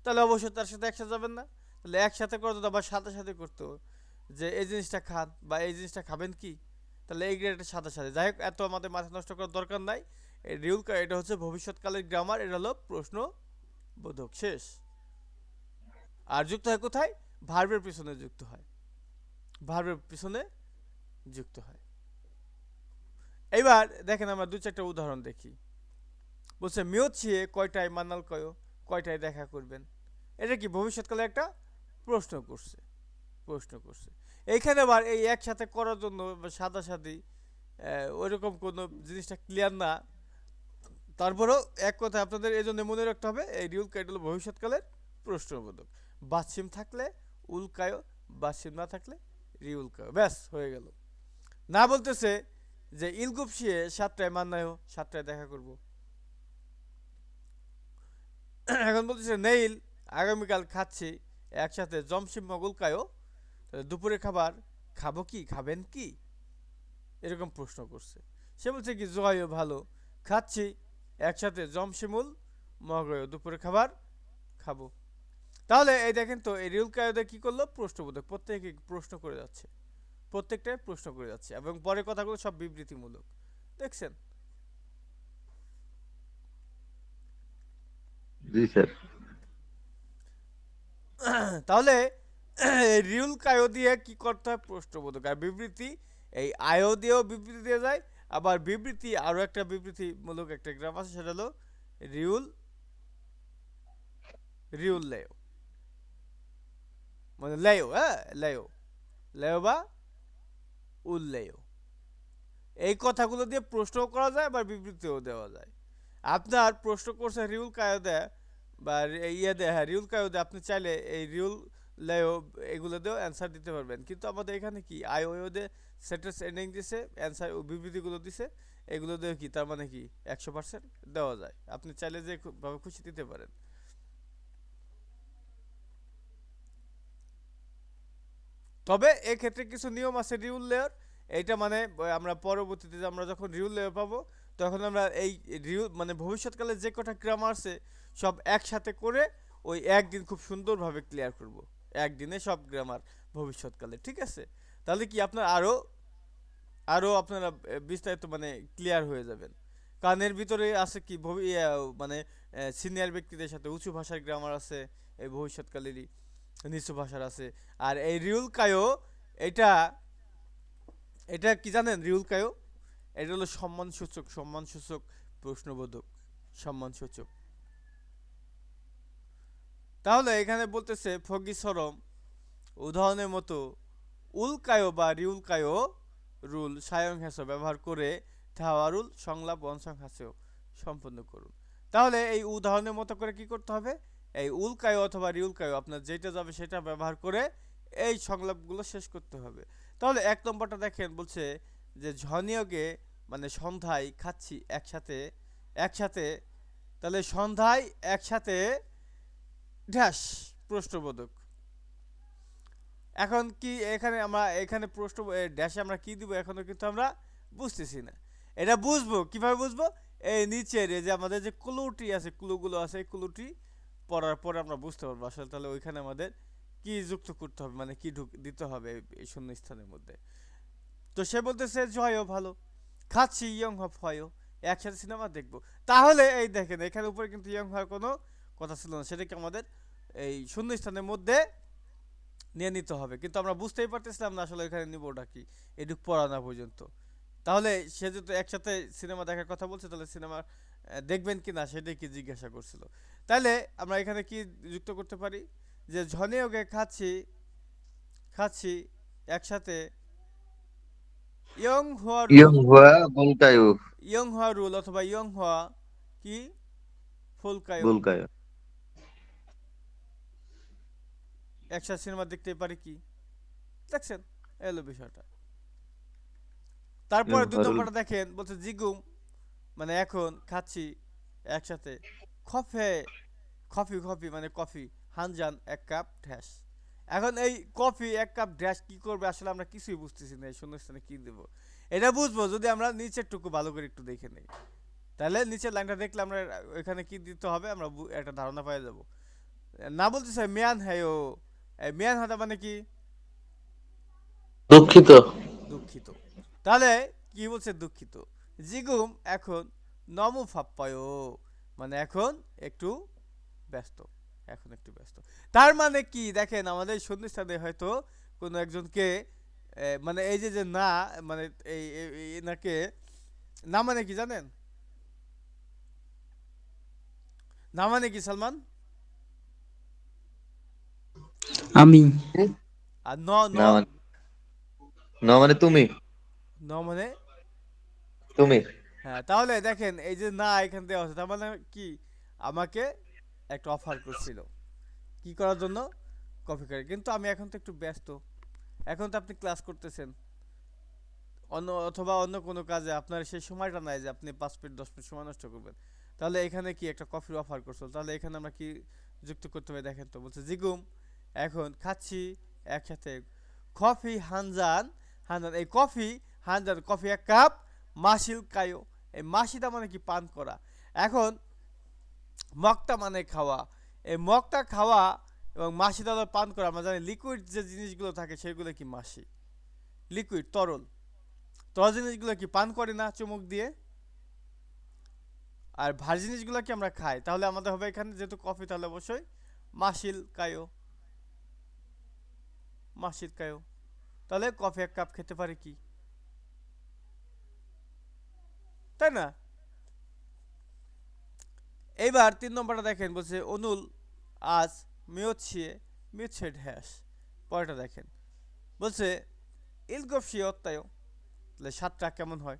তাহলে অবশ্যই তার সাথে একসাথে যাবেন না। তাহলে একসাথে করে তো আবার সাথে সাথে করতো, যে এই জিনিসটা খান বা এই জিনিসটা খাবেন কি, তাহলে এই গ্রেডের সাথে সাথে। যাই হোক, এত আমাদের মাথা নষ্ট করার দরকার নাই। এই রিউল, এটা হচ্ছে ভবিষ্যৎকালের গ্রামার, এটা হলো প্রশ্ন বোধক, শেষ। আর যুক্ত হয় কোথায়? ভার্বের পিছনে যুক্ত হয়, ভার্বের পিছনে যুক্ত হয়। এইবার দেখেন, আমরা ২-৪টা উদাহরণ দেখি। বলছে মিয়ত ছিয়ে কয়টায় মান্নাল কয়টায় দেখা করবেন। এটা কি ভবিষ্যৎকালে একটা প্রশ্ন করছে। এইখানে আবার এই একসাথে করার জন্য সাদাসাদি ওইরকম কোনো জিনিসটা ক্লিয়ার না। তারপরেও এক কথা আপনাদের এই জন্য মনে রাখতে হবে, এই রিউল কায়ো হলো ভবিষ্যৎকালের প্রশ্নবোধক। বাচ্ছিম থাকলে উল্কায়ো, বাচ্ছিম না থাকলে রিউল কায়ো, ব্যাস হয়ে গেল। না বলতেছে যে ইলগুপসিয়ে 7টায় মান্নায়ও, 7টায় দেখা করব। এখন বলতেছে নেইল, আগামীকাল খাচ্ছি একসাথে জমসিম মগুল কায়ো, দুপুরে খাবার খাবেন কি, এরকম প্রশ্ন করছে। সে বলছে কি জয় ভালো, খাচ্ছি একসাথে জমশিমুল মগয়, দুপুরে খাবার খাবো। তাহলে এই দেখেন তো এই রিউল কায়দা কি করলো, প্রশ্নবোধক, প্রত্যেকে প্রশ্ন করে যাচ্ছে, প্রত্যেকটাই প্রশ্ন করে যাচ্ছে এবং পরের কথাগুলো সব বিবৃতিমূলক। দেখছেন? জি স্যার। তাহলে এই রিউল কায়ো দিয়ে কি করতে হয়, প্রশ্নবোধক আর বিবৃতি। এই আয়ো দিয়েও বিবৃতি দিয়ে যায়, আবার বিবৃতি আরো একটা বিবৃতিমূলক একটা গ্রাম আছে, সেটা হলো রিউল রিউল লেও, মানে লেও, হ্যাঁ লেও, লেও বা উল্লেও। এই কথাগুলো দিয়ে প্রশ্নও করা যায় আবার বিবৃতিও দেওয়া যায়। আপনার প্রশ্ন করছে রিউল কায়দা বা ইয়ে দেয়, হ্যাঁ রিউল কায়দা, আপনি চাইলে এই রিউল লেও এগুলো দিয়েও অ্যান্সার দিতে পারবেন। কিন্তু আমাদের এখানে কি আইও দিয়ে সেন্টেন্স এন্ডিং দিছে, অ্যান্সার ও বিবৃতিগুলো দিছে, এগুলো দিয়ে কি তার মানে কি 100% দেওয়া যায়, আপনি চাইলে যে ভাবে খুশি দিতে পারেন। তবে এক্ষেত্রে কিছু নিয়ম আছে রিউল লেয়ার। এইটা মানে আমরা পরবর্তীতে আমরা যখন রিউল লেয়ার পাবো, তখন আমরা এই রিউল মানে ভবিষ্যৎকালে যে কটা গ্রামার আছে সব একসাথে করে ওই একদিন খুব সুন্দরভাবে ক্লিয়ার করব, একদিনে সব গ্রামার ভবিষ্যৎকালে, ঠিক আছে? তাহলে কি আপনার আরো আরো আপনারা বিস্তারিত মানে ক্লিয়ার হয়ে যাবেন। কারণ এর ভিতরে আছে কি মানে সিনিয়র ব্যক্তিদের সাথে উঁচু ভাষার গ্রামার আছে, এই ভবিষ্যৎকালেরই নিচু ভাষার আছে। আর এই রিউল কায়ো, এটা এটা কি জানেন রিউল কায়ো? এটা হলো সম্মানসূচক, সম্মানসূচক প্রশ্নবোধক, সম্মানসূচক। তাহলে এখানে বলতেছে ফগিসরম উদাহরণের মতো উল্কায়ো বা রিউলকায়ো রুল সায়ং হ্যাসো ব্যবহার করে থাওয়ারুল সংলাপ বনসং হ্যাসো সম্পন্ন করুন। তাহলে এই উদাহরণের মতো করে কি করতে হবে, এই উল্কায়ো অথবা রিউলকায়ো আপনার যেটা যাবে সেটা ব্যবহার করে এই সংলাপগুলো শেষ করতে হবে। তাহলে এক নম্বরটা দেখেন বলছে যে ঝনিয়গে মানে সন্ধ্যায় খাচ্ছি একসাথে, একসাথে, তাহলে সন্ধ্যায় একসাথে ড্যাশ প্রশ্নবোধক। এখন কি এখানে আমরা এখানে প্রশ্ন ড্যাশে আমরা কি দিব এখনো কিন্তু আমরা বুঝতেছি না। এটা বুঝবো কিভাবে বুঝবো, এই নিচের এই যে আমাদের যে ক্লুটি আছে, ক্লুগুলো আছে, এই ক্লুটি পড়ার পরে আমরা বুঝতে পারবো আসলে তাহলে ওইখানে আমাদের কি যুক্ত করতে হবে, মানে কি দিতে হবে এই শূন্য স্থানের মধ্যে। তো সে বলতেছে জয়ও ভালো, খাচ্ছি ইয়ং হপ হয়ও, একসাথে সিনেমা দেখবো। তাহলে এই দেখেন এখানে উপরে কিন্তু ইয়ং হওয়ার কোনো কথা ছিল না, সেটাকে আমাদের এই শূন্য স্থানের মধ্যে নিয়ে নিতে হবে, কিন্তু আমরা বুঝতেই পারতেছিলাম না আসলে এখানে নিবটা কি এটুক পড়া না পর্যন্ত। তাহলে সে যেহেতু একসাথে সিনেমা দেখার কথা বলছে, তাহলে সিনেমা দেখবেন কি না সেটাই কি জিজ্ঞাসা করছিল। তাহলে আমরা এখানে কি যুক্ত করতে পারি যে ঝনিয়োগে খাচ্ছি খাচ্ছি একসাথে ইয়ং হওয়া ইয়ং রুল, হুয়া বুলকায়ু। ইয়ং হওয়া রুল অথবা ইয়ং হওয়া কি ফুলকায়ো, বুলকায়ু। একসাথে সিনেমা দেখতে পারি কি, দেখছেন এলো বিষয়টা। ইয়ং তারপরে দুই হুয়া রুল। নম্বরটা দেখেন বলছে জিগুম মানে এখন খাচ্ছি একসাথে কফে, কফি কফি মানে কফি, হানজান এক কাপ ঢ্যাস। এখন এই কফি এক কাপ ঢ্যাস কি করবে আসলে আমরা কিছুই বুঝতেছি না, এই শূন্যস্থানে কি দেব এটা বুঝবো যদি আমরা নিচের টুকু ভালো করে একটু দেখে নেই। তাহলে নিচের লাইনটা দেখলে আমরা ওইখানে কি দিতে হবে আমরা একটা ধারণা পেয়ে যাব। না বলতেছে মিয়ান হ্যাঁ ও, মিয়ান হাতা মানে কি দুঃখিত। দুঃখিত। তাহলে কি বলছে দুঃখিত, জিগুম এখন নমু ফাপ্পায়, মানে এখন একটু ব্যস্ত, এখন একটু ব্যস্ত। তার মানে কি দেখেন আমাদের সন্ধিস্থানে হয়তো কোনো একজনকে মানে এই যে যে না মানে এনাকে না মানে কি জানেন, না মানে কি সালমান, আমি। আর ন ন না মানে, না মানে তুমি, ন মানে তুমি। হ্যাঁ। তাহলে দেখেন এই যে না এখান দেওয়া আছে তার মানে কি আমাকে একটা অফার করছিল কি করার জন্য, কফি করে, কিন্তু আমি এখন তো একটু ব্যস্ত, এখন তো আপনি ক্লাস করতেছেন অন্য অথবা অন্য কোনো কাজে আপনার সেই সময়টা নাই যে আপনি 5 মিনিট 10 মিনিট সময় নষ্ট করবেন। তাহলে এখানে কি একটা কফির অফার করছিল, তাহলে এখানে আমরা কি যুক্ত করতে হবে দেখেন তো, বলছে জিগুম এখন খাচ্ছি একসাথে কফি হানজান, হানজান এই কফি হানজান কফি 1 কাপ, মাসিল কায়ো, এই মাসিটা মানে কি পান করা। এখন মক্তা মানে খাওয়া, এই মক্তা খাওয়া এবং মাসিটা হলো পান করা। আমরা জানি লিকুইড যে জিনিসগুলো থাকে সেগুলো কি মাসি, লিকুইড তরল, তরল জিনিসগুলো কি পান করে না চুমুক দিয়ে, আর ভার জিনিসগুলো কি আমরা খাই। তাহলে আমাদের হবে এখানে যেহেতু কফি তাহলে অবশ্যই মাসিল কায়ো, মাসিল কায়ো। তাহলে কফি 1 কাপ খেতে পারে কি, তাই না? এইবার 3 নম্বরটা দেখেন, বলছে অনুল আজ মিওছিয়ে মিওছে হ্যাশ। পরেরটা দেখেন, বলছে ইলগফসি অত্যায়, তাহলে 7টা কেমন হয়,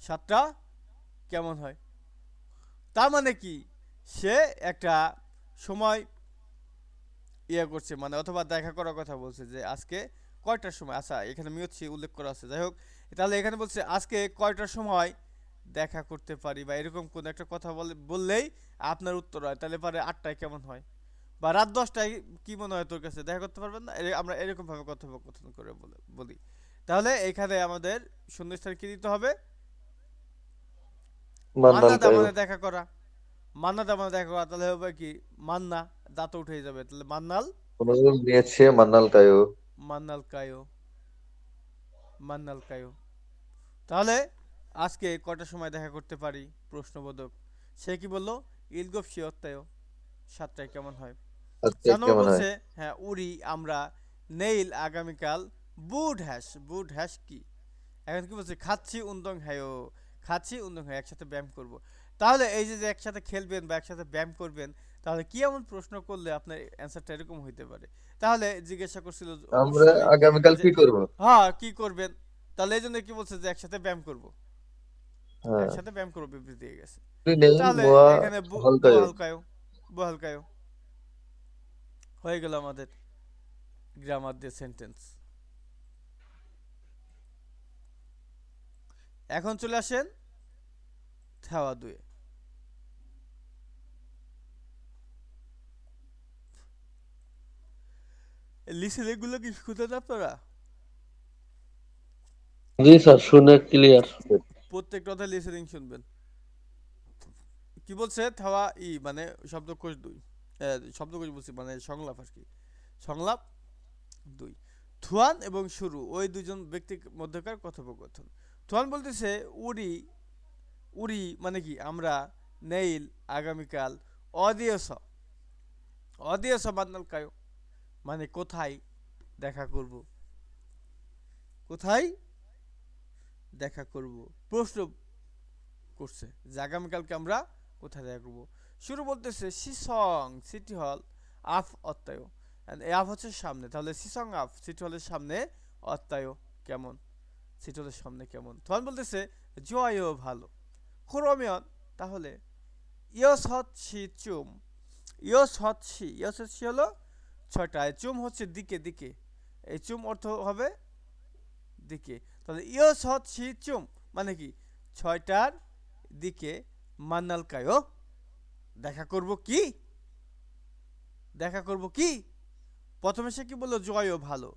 7টা কেমন হয়। তার মানে কি, সে একটা সময় ইয়ে করছে, মানে অথবা দেখা করার কথা বলছে যে আজকে কয়টার সময়। আচ্ছা এখানে মিওছি উল্লেখ করা আছে, যাই হোক। তাহলে এখানে বলছে আজকে কয়টার সময় দেখা করতে পারি, বা এরকম কোন একটা কথা বললেই আপনার উত্তর হয়। তাহলে পারে 8টায় কেমন হয়, বা রাত 10টায় কি মনে হয় তোর কাছে, দেখা করতে পারবেন না। আমরা এরকম ভাবে কথোপকথন করে বলি। তাহলে এখানে আমাদের শূন্যস্থান কি দিতে হবে, মান্নাল মান্নাদা কায়ো। মানে দেখা করা, মান্নাদা মানে দেখা করা। তাহলে হবে কি মান্না, দাঁত উঠে যাবে, তাহলে মান্নাল, অনুল নিয়েছে মান্নাল কায়ো। মান্নাল কায়ো, মান্নাল কায়ো। তাহলে আজকে কটার সময় দেখা করতে পারি, প্রশ্নবোধক। সে কি বললো, ইলগফ শিয়ত্তায়, 7টায় কেমন হয়। আজকে 4 নম্বর কেমন হয়? বলছে হ্যাঁ উড়ি আমরা, নেইল আগামীকাল, বুড হ্যাশ, বুড হ্যাশ কি। এখন কি বলছে, খাচ্ছি উন্দং হ্যায়ো, খাচ্ছি উন্দং হ্যায়, একসাথে ব্যায়াম করব। তাহলে এই যে যে একসাথে খেলবেন বা একসাথে ব্যায়াম করবেন, তাহলে কি এমন প্রশ্ন করলে আপনার অ্যান্সারটা এরকম হইতে পারে। তাহলে জিজ্ঞাসা করছিল আমরা অবশ্যই আগামীকাল যে কি করব? হ্যাঁ কি করবেন, তাহলে এই জন্য কি বলছে যে একসাথে ব্যায়াম করব, হ্যাঁ, একসাথে ব্যায়াম করব বিবৃতি দিয়ে গেছে। উনি নেই তাহলে মোয়া এখানে হালকায়ো। বহালকায়ও, বহালকায়ও হয়ে গেল আমাদের গ্রামার দিয়ে সেন্টেন্স। এখন চলে আসেন থেওয়া দুয়ে। লিসেন এগুলো কি শুনতেন আপনারা, জি স্যার, শুনে ক্লিয়ার। প্রত্যেকটা কথা লিসেনিং শুনবেন। কি বলছে থেওয়া মানে শব্দকোষ 2, শব্দকোষ বলছি মানে সংলাপ আর কি, সংলাপ 2। থুয়ান এবং শুরু ওই দুজন ব্যক্তির মধ্যকার কথোপকথন। থুয়ান বলতেছে উড়ি, উড়ি মানে কি আমরা, নেইল আগামীকাল, অদিয়স, অদিয়স বান্নাল কায়ো মানে কোথায় দেখা করব, কোথায় দেখা করব, প্রশ্ন করছে যে আগামীকালকে আমরা কোথায় দেখা করব। শুরু বলতেছে সিসং সিটি হল আফ অত্যায়, এই আফ হচ্ছে সামনে, তাহলে সিসং আফ সিটি হলের সামনে, অত্যায় কেমন, সিটি হলের সামনে কেমন। তখন বলতেছে জয়ও ভালো, ক্রমিয়ন তাহলে ইয়স হচ্ছি চুম, ইয়স হচ্ছি, ইয়স হচ্ছি হলো 6টায়, চুম হচ্ছে দিকে দিকে, এই চুম অর্থ হবে দিকে। তাহলে ইয়স হচ্ছি চুম মানে কি 6টার দিকে, মান্নাল কায়ো দেখা করব কি, দেখা করব কি। প্রথমে সে কি বললো, জয়ও ভালো,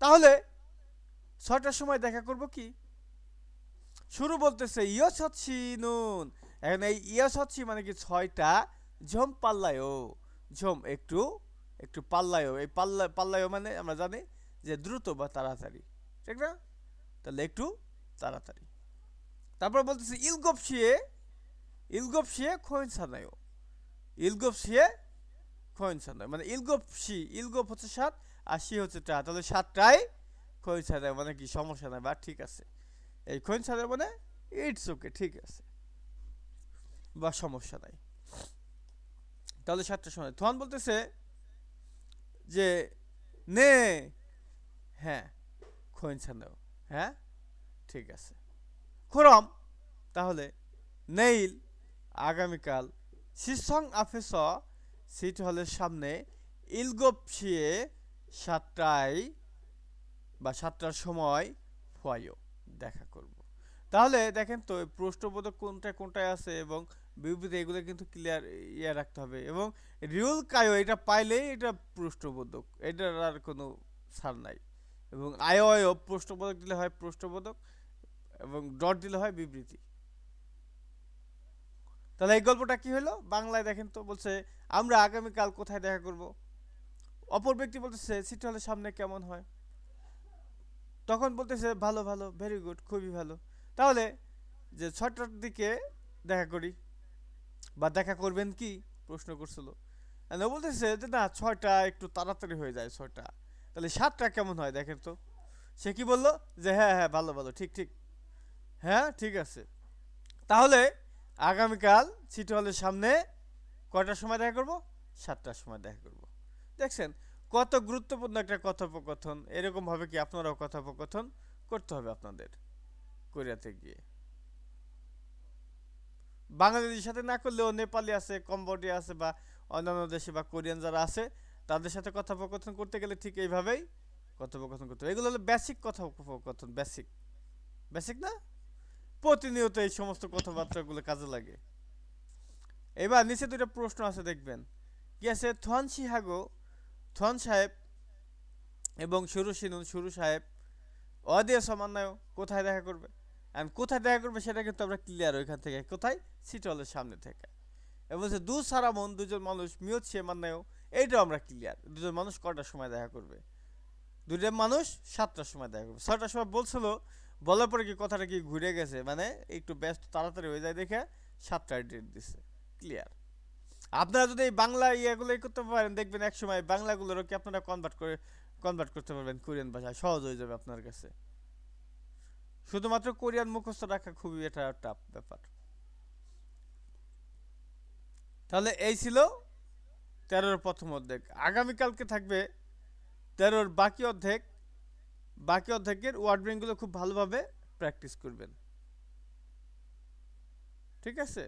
তাহলে 6টার সময় দেখা করব কি। শুরু বলতেছে ইয়স হচ্ছি নুন, এখন এই ইয়স হচ্ছি মানে কি 6টা, ঝোম পাল্লায়ও, ঝোম একটু, একটু পাল্লায়ও, এই পাল্লায়ও মানে আমরা জানি যে দ্রুত বা তাড়াতাড়ি, ঠিক না, তাহলে একটু তাড়াতাড়ি। তারপর বলতেছে ইলগপসিয়ে, ইলগপসিয়ে খোঁজ সানায়ও, ইলগপসিয়ে খোঁজ সানায় মানে ইলগপসি, ইলগপ হচ্ছে 7 আর সি হচ্ছে 4, তাহলে 7টায় খোঁজ সানায় মানে কি সমস্যা নাই বা ঠিক আছে, এই খোঁজ সানায় মানে ইটস ওকে ঠিক আছে বা সমস্যা নাই। তাহলে 7টার সময় থোয়ান বলতেছে যে নে, হ্যাঁ খোঁজ সানাও, হ্যাঁ ঠিক আছে। খোরম তাহলে নেইল আগামীকাল, সিসং আফেস সিটি হলের সামনে, ইলগপসিয়ে 7টায় বা 7টার সময় ফয়ো দেখা করব। তাহলে দেখেন তো প্রশ্নবোধক কোনটা কোনটায় আছে এবং বিবৃতি এগুলো কিন্তু ক্লিয়ার ইয়ে রাখতে হবে। এবং রিউল কায়ো এটা পাইলেই এটা প্রশ্নবোধক, এটার আর কোনো ছাড় নাই, এবং আয় প্রশ্নবোধক দিলে হয় প্রশ্নবোধক, এবং ডট দিলে হয় বিবৃতি। তাহলে এই গল্পটা কি হলো বাংলায় দেখেন তো, বলছে আমরা আগামীকাল কোথায় দেখা করব। অপর ব্যক্তি বলতেছে সিটি হলের সামনে, কেমন হয়? তখন বলতেছে ভালো ভালো, ভেরি গুড, খুবই ভালো। তাহলে যে 6টার দিকে দেখা করি, বা দেখা করবেন কি, প্রশ্ন করছিল। আর ও বলতেছে যে না, 6টা একটু তাড়াতাড়ি হয়ে যায় 6টা। তাহলে 7টা কেমন হয় দেখেন তো। সে কি বললো যে হ্যাঁ হ্যাঁ ভালো ভালো, ঠিক ঠিক, হ্যাঁ ঠিক আছে। তাহলে আগামীকাল সিটি হলের সামনে কয়টার সময় দেখা করব? 7টার সময় দেখা করব। দেখছেন কত গুরুত্বপূর্ণ একটা কথোপকথন। এরকম ভাবে কি আপনারাও কথোপকথন করতে হবে আপনাদের কোরিয়াতে গিয়ে। বাংলাদেশের সাথে না করলেও নেপালি আছে, কম্বোডিয়া আছে, বা অন্যান্য দেশে বা কোরিয়ান যারা আছে তাদের সাথে কথোপকথন করতে গেলে ঠিক এইভাবেই কথোপকথন করতে হবে। এগুলো হলো বেসিক কথোপকথন, বেসিক, বেসিক না? প্রতিনিয়ত এই সমস্ত কথাবার্তাগুলো কাজে লাগে। এবার নিচে দুটো প্রশ্ন আছে দেখবেন, কি আছে, থন সিহাগো, থন সাহেব এবং সুরু সিনুন, সুরু সাহেব অদিয়া সমন্বয় কোথায় দেখা করবে। এন্ড কোথায় দেখা করবে সেটা কিন্তু আমরা ক্লিয়ার ওইখান থেকে, কোথায়, সিটি হলের সামনে থেকে। এবং বলছে দু সারামন, দুজন মানুষ মিয়ত সে মান্নায়ও, এইটাও আমরা ক্লিয়ার। দুজন মানুষ কটার সময় দেখা করবে? দুজন মানুষ 7টার সময় দেখা করবে। 6টার সময় বলছিল, বলার পরে কি কথাটা কি ঘুরে গেছে, মানে একটু ব্যস্ত তাড়াতাড়ি হয়ে যায় দেখে 7টার ডেট দিচ্ছে, ক্লিয়ার। আপনারা যদি এই বাংলা ইয়েগুলোই করতে পারেন, দেখবেন এক সময় বাংলাগুলোরও কি আপনারা কনভার্ট করতে পারবেন কোরিয়ান ভাষায়, সহজ হয়ে যাবে আপনার কাছে। শুধুমাত্র কোরিয়ান মুখস্থ রাখা খুবই এটা টাফ ব্যাপার। তাহলে এই ছিল 13-র প্রথম অধ্যায়। আগামীকালকে থাকবে 13-র বাকি অধ্যায়। বাকি অধ্যায়ের ওয়ার্ড ব্রেনগুলো খুব ভালোভাবে প্র্যাকটিস করবেন, ঠিক আছে?